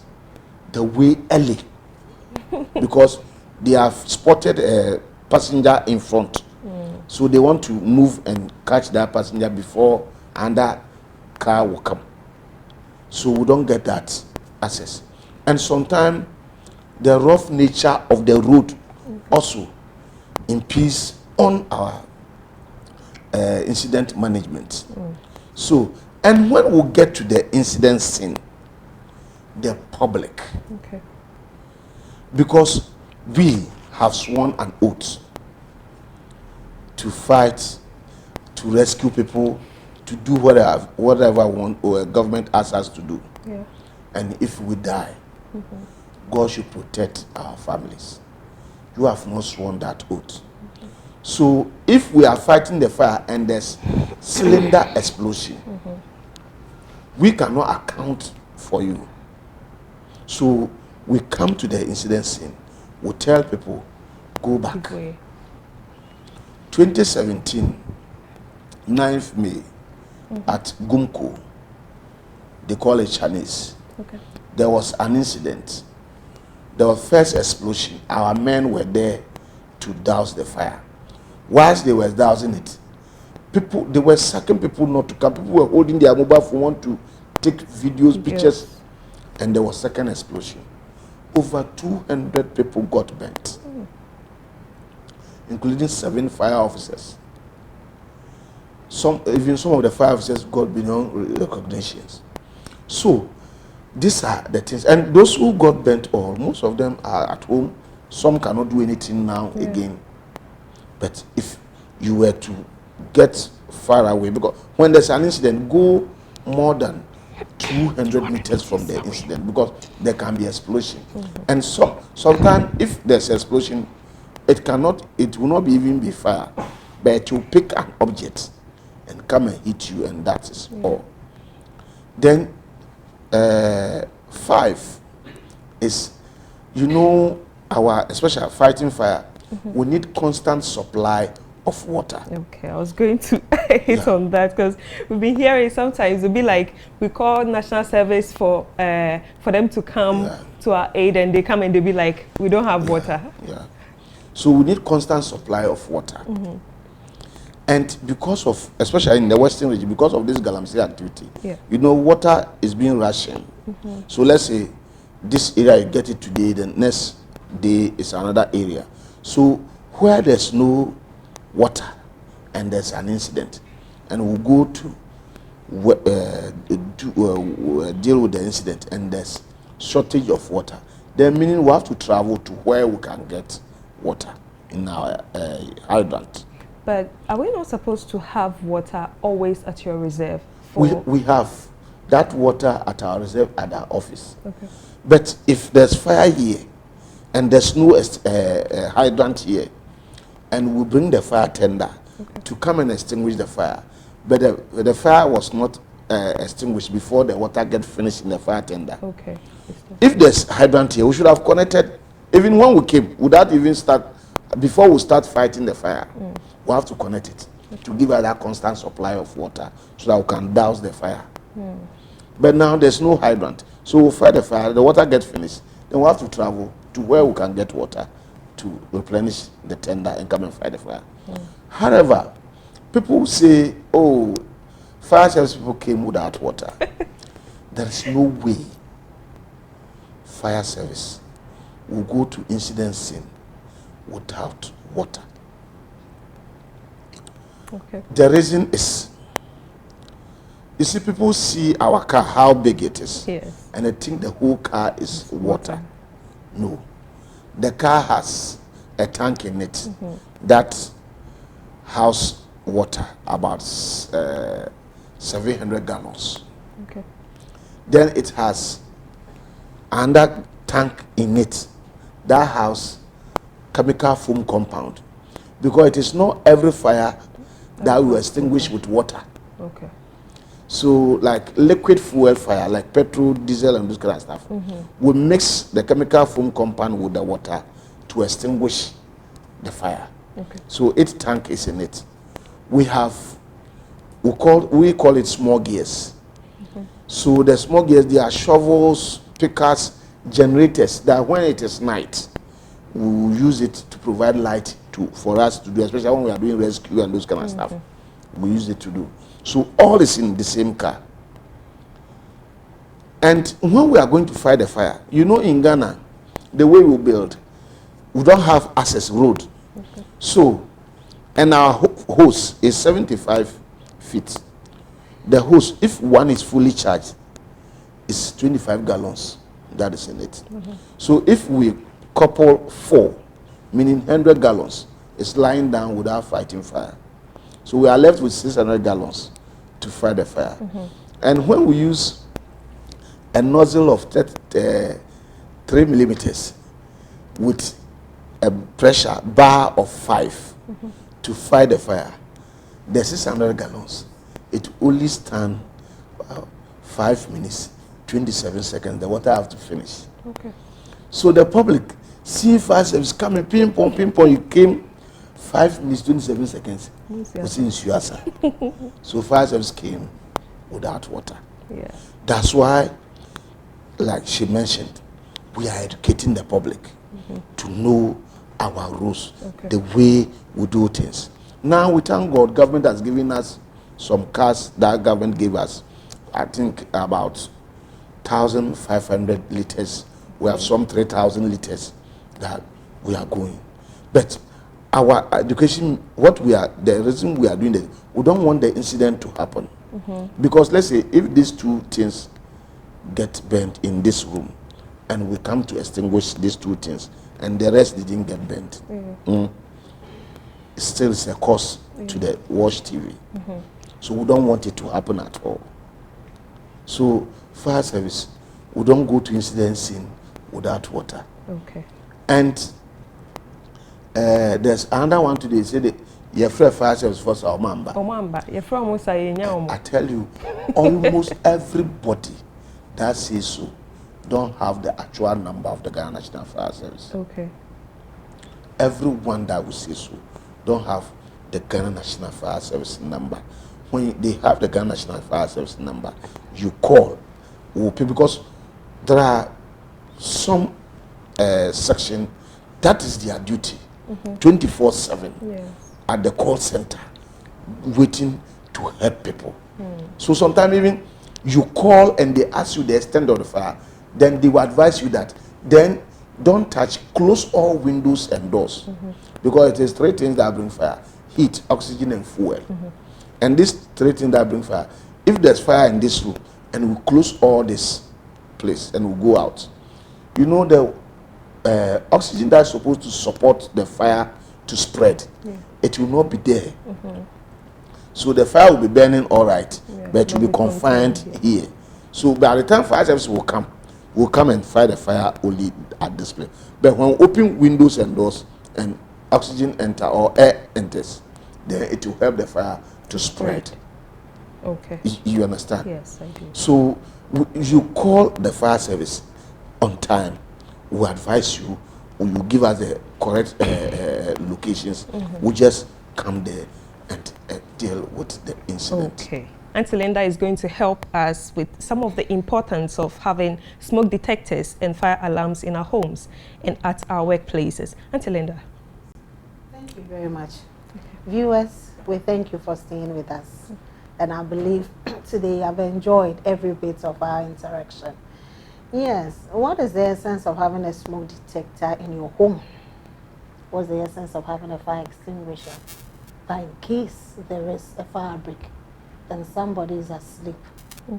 the way early because they have spotted a passenger in front. So they want to move and catch that passenger before another car will come. So we don't get that access. And sometimes the rough nature of the road also impedes on our incident management. So, and when we get to the incident scene, the public, because we have sworn an oath to fight, to rescue people, to do whatever one or a government asks us to do. And if we die, God should protect our families. You have not sworn that oath. So if we are fighting the fire and there's cylinder explosion, we cannot account for you. So we come to the incident scene, we tell people, go back. 2017, 9th May, at Gumko, they call it Chinese. There was an incident. There was first explosion. Our men were there to douse the fire. Whilst they were dousing it, they were sacking people not to come. People were holding their mobile phone to take videos, pictures, and there was second explosion. Over 200 people got burnt, including 7 fire officers. Even some of the fire officers got beyond recognitions. So these are the things. And those who got burnt, or most of them are at home. Some cannot do anything now again. But if you were to get far away, because when there's an incident, go more than 200 meters from the incident, because there can be explosion. And sometimes if there's explosion, it will not even be fire, but it will pick an object and come and hit you, and that is all. Then 5 is, our especially fighting fire, we need constant supply of water. Okay, I was going to hit on that, because we've been hearing sometimes it'll be like we call National Service for them to come to our aid, and they come and they'll be like, we don't have water. So we need constant supply of water. And because of, especially in the western region, because of this galamsey activity, you know, water is being rationed. So let's say this area, you get it today, the next day is another area. So where there's no water and there's an incident, and we'll go to deal with the incident, and there's shortage of water, then meaning we have to travel to where we can get water in our hydrant. But are we not supposed to have water always at your reserve? We have that water at our reserve at our office. But if there's fire here and there's no hydrant here, and we bring the fire tender to come and extinguish the fire, but the fire was not extinguished before the water get finished in the fire tender. If there's hydrant here, we should have connected even when we came, without even start, before we start fighting the fire. We have to connect it to give us that constant supply of water so that we can douse the fire. But now there's no hydrant, so we'll fight the fire, the water gets finished, then we have to travel to where we can get water to replenish the tender and come and fight the fire. However, people say, oh, fire service people came without water. There is no way fire service will go to incident scene without water. The reason is, you see, people see our car, how big it is, and they think the whole car is water. No. The car has a tank in it that house water, about 700 gallons. Then it has another tank in it that house chemical foam compound, because it is not every fire that we extinguish with water. So like liquid fuel fire, like petrol, diesel, and this kind of stuff, we mix the chemical foam compound with the water to extinguish the fire. So its tank is in it. We have, we call it small gears. So the small gears, they are shovels, pickers, generators, that when it is night, we will use it to provide light for us to do, especially when we are doing rescue and those kind of stuff. We use it to do. So all is in the same car. And when we are going to fight the fire, you know, in Ghana, the way we build, we don't have access road. So, and our hose is 75 feet. The hose, if one is fully charged, is 25 gallons. That is in it. So if we couple 4, meaning 100 gallons, is lying down without fighting fire. So we are left with 600 gallons to fight the fire. And when we use a nozzle of 3 millimeters with a pressure bar of 5 to fight the fire, the 600 gallons, it only stand 5 minutes, 27 seconds. The water have to finish. So the public see fire service coming, ping pong, you came 5 minutes, 27 seconds. So fire service came without water. That's why, like she mentioned, we are educating the public to know our rules, the way we do things. Now we thank God, government has given us some cars that government gave us, I think about 1,500 liters. We have some 3,000 liters that we are going. But our education, the reason we are doing this, we don't want the incident to happen. Because let's say if these 2 things get burnt in this room, and we come to extinguish these 2 things, and the rest didn't get burnt, it still is a cost to the Watch TV. So we don't want it to happen at all. So fire service, we don't go to incident scene without water. And there's another one today, say that 𝗙𝗱 fire service for Omamba. I tell you, almost everybody that says so don't have the actual number of the Ghana National Fire Service. Everyone that will say so don't have the Ghana National Fire Service number. When they have the Ghana National Fire Service number, you call, because there are some section that is their duty 24/7 at the call center, waiting to help people. So sometimes even you call and they ask you the extent of the fire, then they will advise you that then don't touch, close all windows and doors, because it is three things that bring fire: heat, oxygen, and fuel. And these three things that bring fire, if there's fire in this room and we close all this place and we go out, you know, the oxygen that's supposed to support the fire to spread, it will not be there. So the fire will be burning all right, but it will be confined here. So by the time fire service will come and fight the fire only at this place. But when we open windows and doors and oxygen enter or air enters, then it will help the fire to spread. Okay. You understand? Yes, I do. So you call the fire service on time. We advise you. You give us the correct locations. We just come there and deal with the incident. Okay. Auntie Linda is going to help us with some of the importance of having smoke detectors and fire alarms in our homes and at our workplaces. Auntie Linda. Thank you very much. Viewers, we thank you for staying with us. And I believe today I've enjoyed every bit of our interaction. Yes, what is the essence of having a smoke detector in your home? What's the essence of having a fire extinguisher? That in case there is a fire break, then somebody is asleep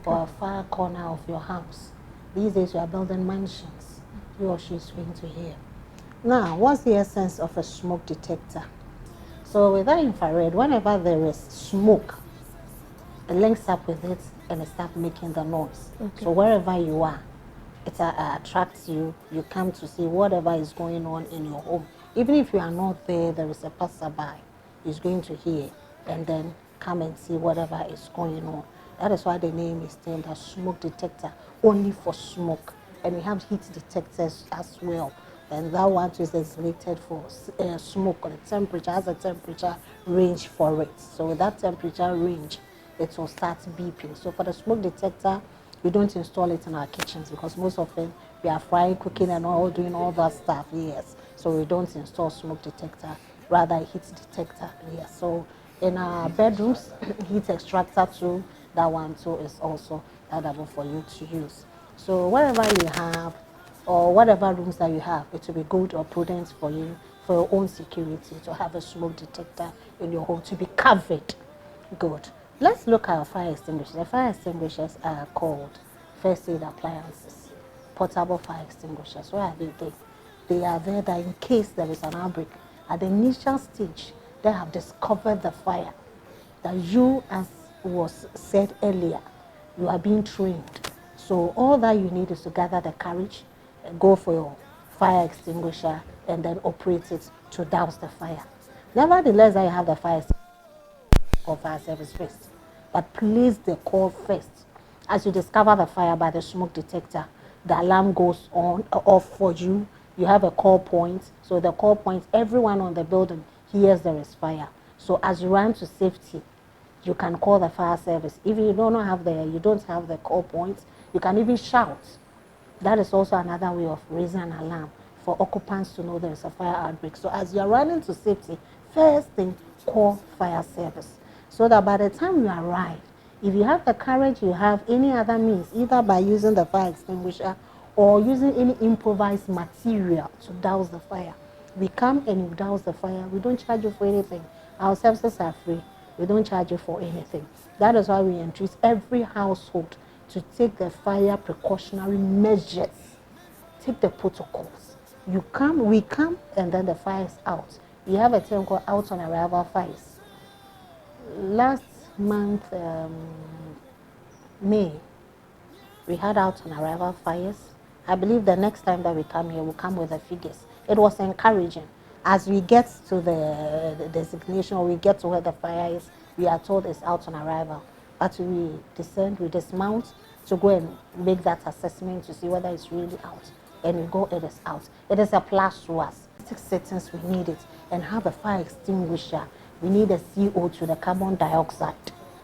or a far corner of your house. These days you are building mansions, he or she is going to hear. Now, what's the essence of a smoke detector? So with that infrared, whenever there is smoke, it links up with it and it starts making the noise. So wherever you are, it attracts you. You come to see whatever is going on in your home. Even if you are not there, there is a passerby who is going to hear and then come and see whatever is going on. That is why the name is named as smoke detector, only for smoke. And we have heat detectors as well. And that one is designated for smoke, or the temperature has a temperature range for it. So with that temperature range, it will start beeping. So for the smoke detector, we don't install it in our kitchens because most often we are frying, cooking, and all doing all that stuff. Yes, so we don't install smoke detector, rather a heat detector. Yes, so in our bedrooms, heat extractor too. That one too is also available for you to use. So wherever you have, or whatever rooms that you have, it will be good or prudent for you, for your own security, to have a smoke detector in your home, to be covered. Good. Let's look at our fire extinguishers. The fire extinguishers are called first aid appliances, portable fire extinguishers. Where are they? They are there that in case there is an outbreak, at the initial stage, they have discovered the fire. That you, as was said earlier, you are being trained. So all that you need is to gather the courage, and go for your fire extinguisher, and then operate it to douse the fire. Nevertheless, I have the fire or fire service first, but place the call first. As you discover the fire by the smoke detector, the alarm goes on off for you. You have a call point, so the call point, everyone on the building hears there is fire. So as you run to safety, you can call the fire service. If you don't have the call point, you can even shout. That is also another way of raising an alarm for occupants to know there is a fire outbreak. So as you are running to safety, first thing, call fire service. So that by the time you arrive, if you have the courage, you have any other means, either by using the fire extinguisher or using any improvised material to douse the fire. We come and you douse the fire. We don't charge you for anything. Our services are free. We don't charge you for anything. That is why we entreat every household to take the fire precautionary measures. Take the protocols. You come, we come, and then the fire is out. We have a term called out on arrival fires. Last month, May, we had out on arrival fires. I believe the next time that we come here, we'll come with the figures. It was encouraging. As we get to the designation, or we get to where the fire is, we are told it's out on arrival. But we descend, we dismount to go and make that assessment to see whether it's really out. And we go, it is out. It is a plus to us. 6 settings, we need it. And have a fire extinguisher. We need a CO2, the carbon dioxide.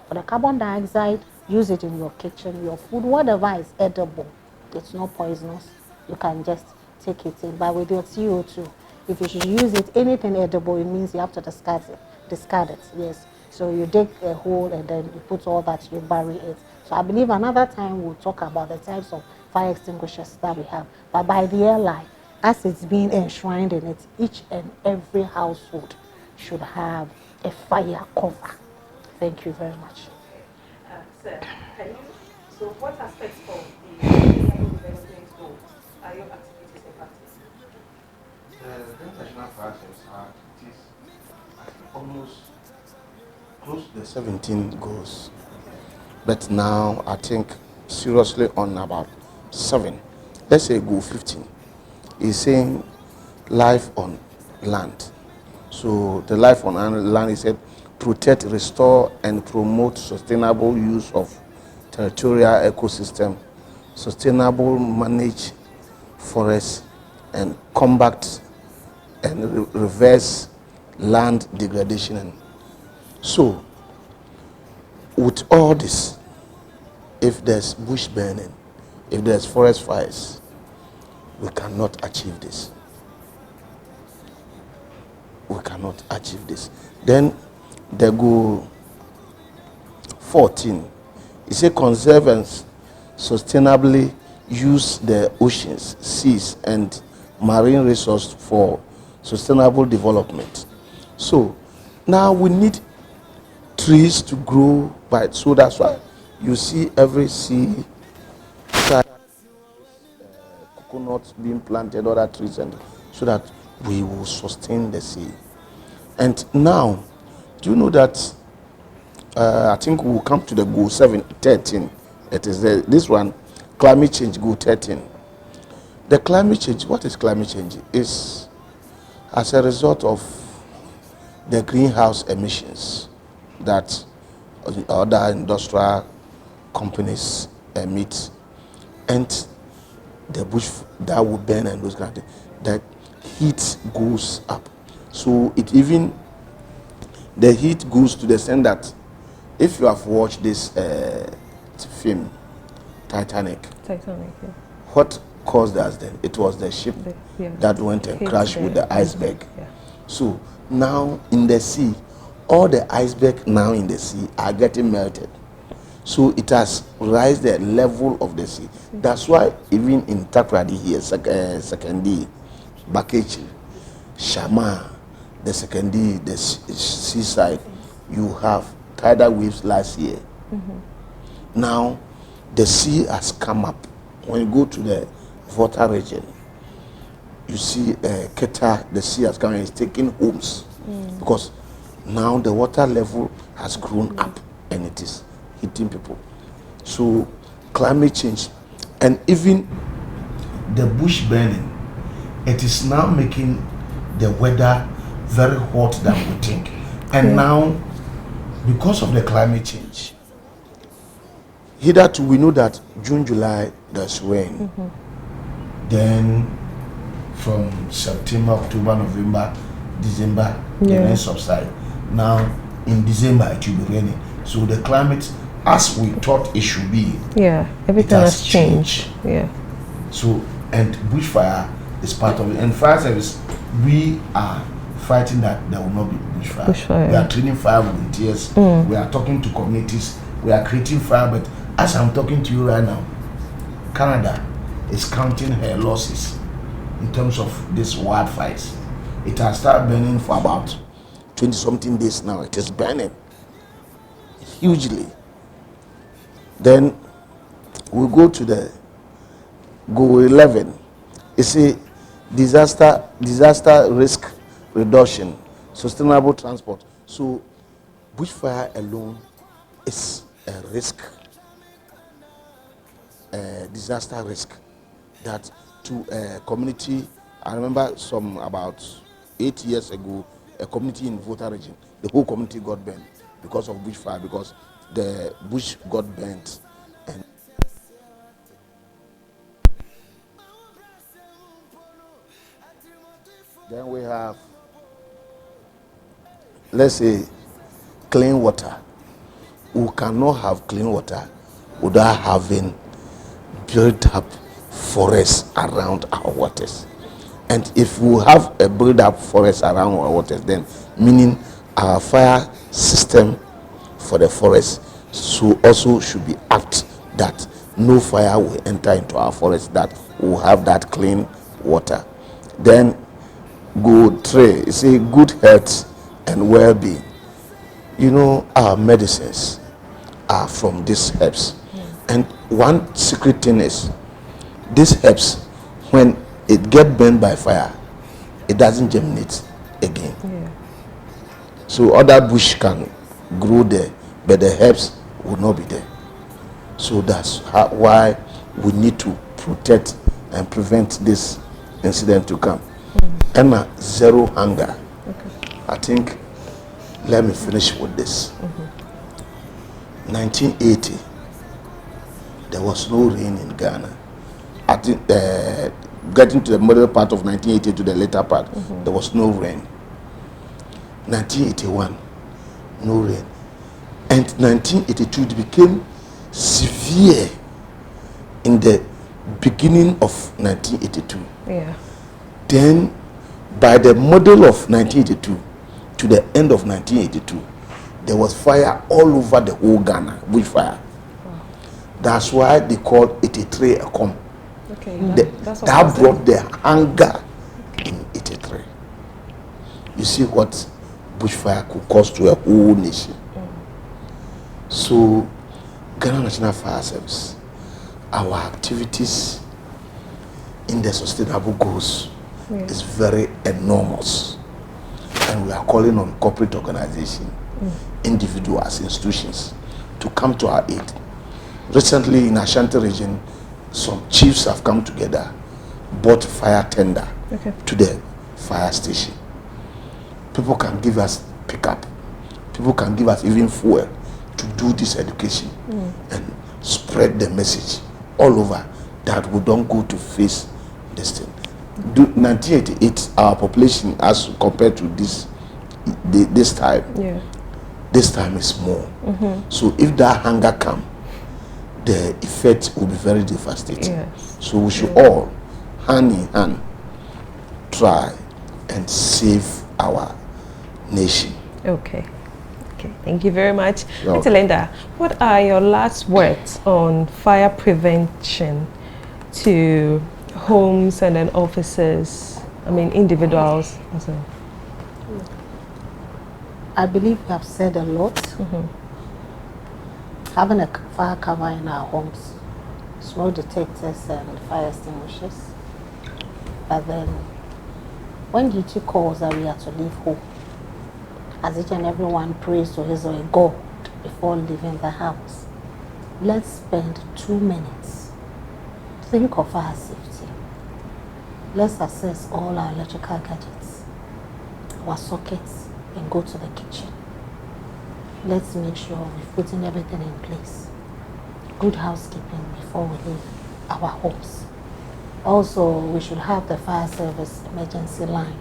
For the carbon dioxide, use it in your kitchen, your food, whatever is edible. It's not poisonous. You can just take it in. But with your CO2, If you should use it, anything edible, it means you have to discard it. Discard it, yes. So you dig a hole and then you put all that, you bury it. So I believe another time we'll talk about the types of fire extinguishers that we have. But by the airline, as it's being enshrined in it, each and every household should have a fire cover. Thank you very much. Sir, so what aspects of the development goals are your activities impacting? The international fire service activities are almost close to the 17 goals. But now I think seriously on about 7. Let's say goal 15 is saying life on land. So the life on land is said protect, restore, and promote sustainable use of territorial ecosystem, sustainable manage forests, and combat and reverse land degradation. So, with all this, if there's bush burning, if there's forest fires, we cannot achieve this. We cannot achieve this. Then they go 14. It says conserve and sustainably use the oceans, seas, and marine resources for sustainable development. So now we need trees to grow by, so that's why you see every sea side coconuts being planted, other trees, and so that we will sustain the sea. And now, do you know that I think we'll come to the goal 13. It is this one, climate change, goal 13. The climate change, what is climate change? Is as a result of the greenhouse emissions that other industrial companies emit, and the bush that will burn and those kind of things, that heat goes up. So it even, the heat goes to the extent that if you have watched this film, Titanic, Yeah. what caused us then? It was the ship that went and crashed with the iceberg. Yeah. So now in the sea, all the iceberg now in the sea are getting melted. So it has raised the level of the sea. That's why even in 𝗙𝗶𝗿𝗄 here, secondary, 𝗙𝗶𝗿𝗄𝗃, Shama, the secondary, the seaside, you have tidal waves last year. Now the sea has come up. When you go to the Volta region, you see 𝗙𝗃, the sea has come and it's taking homes because now the water level has grown up and it is hitting people. So climate change and even the bush burning, it is now making the weather very hot than we think. And now, because of the climate change, hitherto we know that June, July there's rain. Then from September, October, November, December, the rain subside. Now in December it will be raining. So the climate, as we thought it should be, everything has changed. So, and bushfire is part of it. And fire service, we are fighting that there will not be bushfire. We are training fire volunteers. We are talking to communities. We are creating fire. But as I'm talking to you right now, Canada is counting her losses in terms of this wildfires. It has started burning for about 20-something days now. It is burning hugely. Then we go to the goal 11. It's a disaster risk reduction, sustainable transport. So bushfire alone is a risk, disaster risk that to a community. I remember about 8 years ago, a community in Volta region, the whole community got burned because of bushfire, because the bush got burnt. And then we have, let's say, clean water. We cannot have clean water without having built up forests around our waters. And if we have a build-up forest around our waters, then meaning our fire system for the forest also should be apt that no fire will enter into our forest, that will have that clean water. Then good trade, you see, good health and well-being. You know, our medicines are from these herbs. And one secret thing is, these herbs, when it gets burned by fire, it doesn't germinate again. So other bush can grow there, but the herbs will not be there. So that's why we need to protect and prevent this incident to come. Emma, zero hunger. I think, let me finish with this. 1980, there was no rain in Ghana. I think getting to the middle part of 1980 to the later part, there was no rain. 1981, no rain. And 1982, it became severe in the beginning of 1982. Then, by the middle of 1982 to the end of 1982, there was fire all over the whole Ghana, bushfire. That's why they called 𝗙𝗃 𝗦𝗳𝗲. That brought the hunger in 𝗙𝗃. You see what bushfire could cause to a whole nation. So, Ghana National Fire Service, our activities in the sustainable goals is very enormous. And we are calling on corporate organizations, individuals, institutions to come to our aid. Recently in Ashanti region, some chiefs have come together, bought fire tender to the fire station. People can give us pickup. People can give us even fuel to do this education and spread the message all over that we don't go to face this thing. 1988, our population as compared to this time, this time is more. So if that hunger comes, the effect will be very devastating. So we should all, hand in hand, try and save our nation. Okay, thank you very much. Mr. Linda, what are your last words on fire prevention to homes and then offices, I mean individuals also? I believe we have said a lot. Having a fire cover in our homes, smoke detectors and fire extinguishers. But then, when duty calls that we are to leave home, as each and everyone prays to his or her God before leaving the house, let's spend 2 minutes. Think of fire safety. Let's assess all our electrical gadgets, our sockets, and go to the kitchen. Let's make sure we're putting everything in place. Good housekeeping before we leave our homes. Also, we should have the fire service emergency line.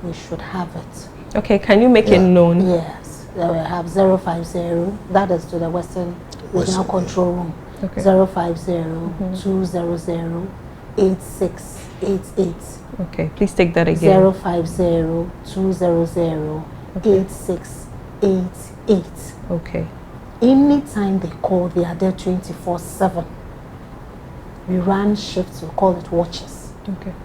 We should have it. Okay, can you make it known? Yes, we have 050, that is to the Western Regional Control Room. 050-200-8688. Okay, please take that again. 050-200-8688. Okay. Anytime they call, they are there 24/7. We run shifts, we call it watches.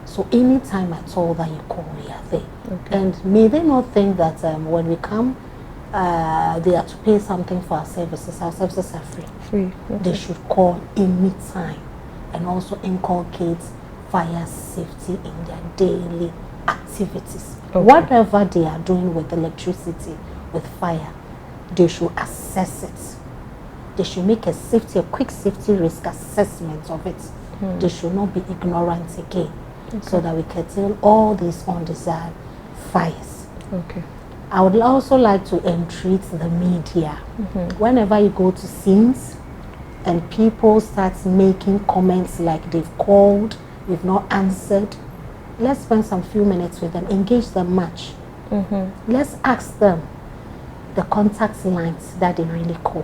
So anytime at all that you call, we are there. And may they not think that when we come, they have to pay something for our services. Our services are free. They should call anytime and also inculcate fire safety in their daily activities. Whatever they are doing with electricity, with fire, they should assess it. They should make a quick safety risk assessment of it. They should not be ignorant again, so that we can tell all these undesired fires. I would also like to entreat the media. Whenever you go to scenes and people start making comments like they've called, we've not answered, let's spend some few minutes with them, engage them much. Let's ask them the contact lines that they really call.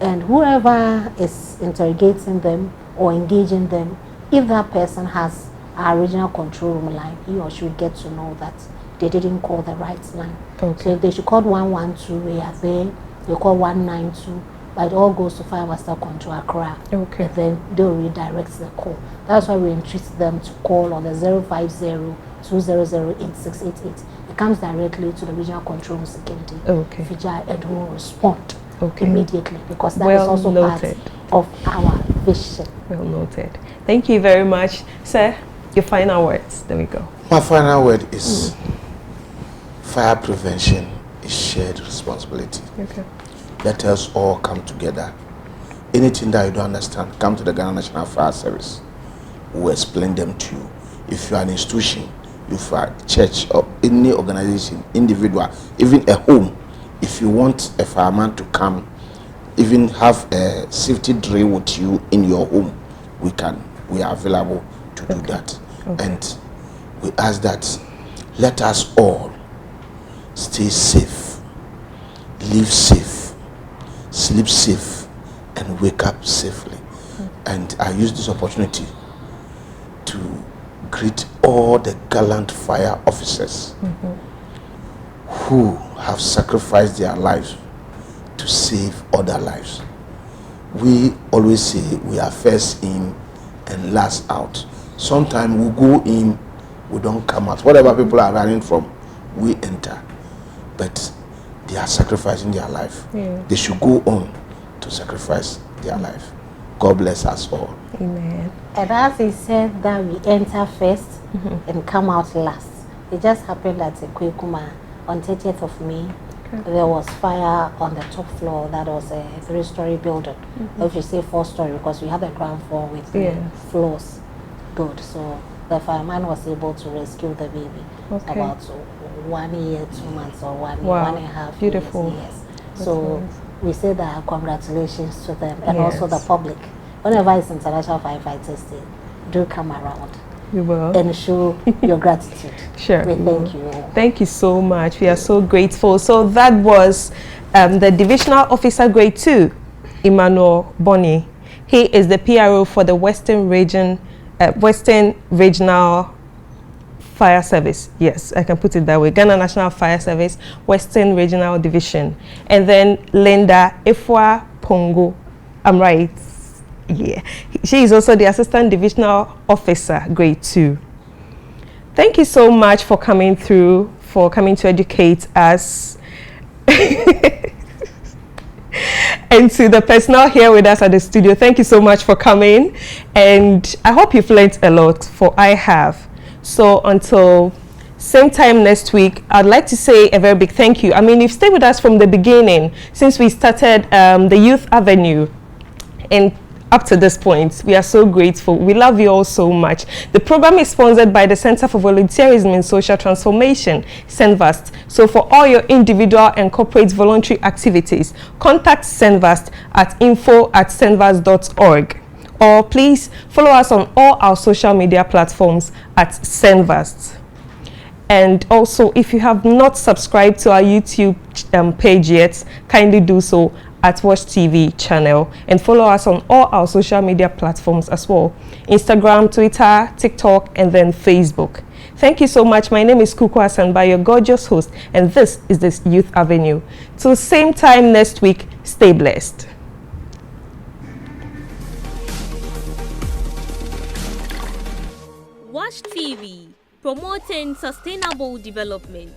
And whoever is interrogating them or engaging them, if that person has our regional control room line, he or she will get to know that they didn't call the right line. Okay. So if they should call 112, we are there. They call 192, but it all goes to Fire Master Control Accra. Okay. And then they'll redirect the call. That's why we entreat them to call on the 050-200-8688. It comes directly to the regional control room security. Okay. And will respond immediately, because that well is also noted. part of our vision. Well noted. Thank you very much. Sir, your final words. There we go. My final word is fire prevention is shared responsibility. Okay. Let us all come together. Anything that you don't understand, come to the Ghana National Fire Service. We'll explain them to you. If you are an institution, if you are a church or any organization, individual, even a home, if you want a fireman to come, even have a safety drill with you in your home, we are available to do that. And we ask that let us all stay safe, live safe, sleep safe, and wake up safely. And I use this opportunity to greet all the gallant fire officers who have sacrificed their lives to save other lives. We always say we are first in and last out. Sometimes we go in, we don't come out. Whatever people are running from, we enter. But they are sacrificing their life. They should go on to sacrifice their life. God bless us all. Amen. And as he said that we enter first and come out last, it just happened at 𝗙𝗶𝗿𝗄 on 30th of May. There was fire on the top floor. That was a 3-story building. If you say 4-story, because we had a ground floor with floors. Good. So the fireman was able to rescue the baby. About 1 year, 2 months, or 1 year, 1.5 Beautiful. years. So we say that congratulations to them, and also the public. Whenever it's International Firefighters Day, do come around. We will. And show your gratitude. Sure. We thank you. Thank you so much. We are so grateful. So that was the Divisional Officer Grade 2, Emmanuel Bonny. He is the PRO for the Western Regional Fire Service. Yes, I can put it that way. Ghana National Fire Service, Western Regional Division. And then Linda Efua Pongo. I'm right. Yeah. She is also the Assistant Divisional Officer, Grade 2. Thank you so much for coming through, for coming to educate us. And to the personnel here with us at the studio, thank you so much for coming. And I hope you've learned a lot, for I have. So until same time next week, I'd like to say a very big thank you. I mean, you've stayed with us from the beginning, since we started the Youth Avenue. And up to this point, we are so grateful. We love you all so much. The program is sponsored by the Center for Volunteerism and Social Transformation, CENVAST. So for all your individual and corporate voluntary activities, contact CENVAST at info@cenvast.org. Or please follow us on all our social media platforms at CENVAST. And also, if you have not subscribed to our YouTube page yet, kindly do so at Watch TV channel, and follow us on all our social media platforms as well: Instagram, Twitter, TikTok, and then Facebook. Thank you so much. My name is 𝗙𝗶𝗿𝗲 𝗦𝗳𝗲, your gorgeous host, and this is the Youth Avenue. Till same time next week, stay blessed. Watch TV, promoting sustainable development.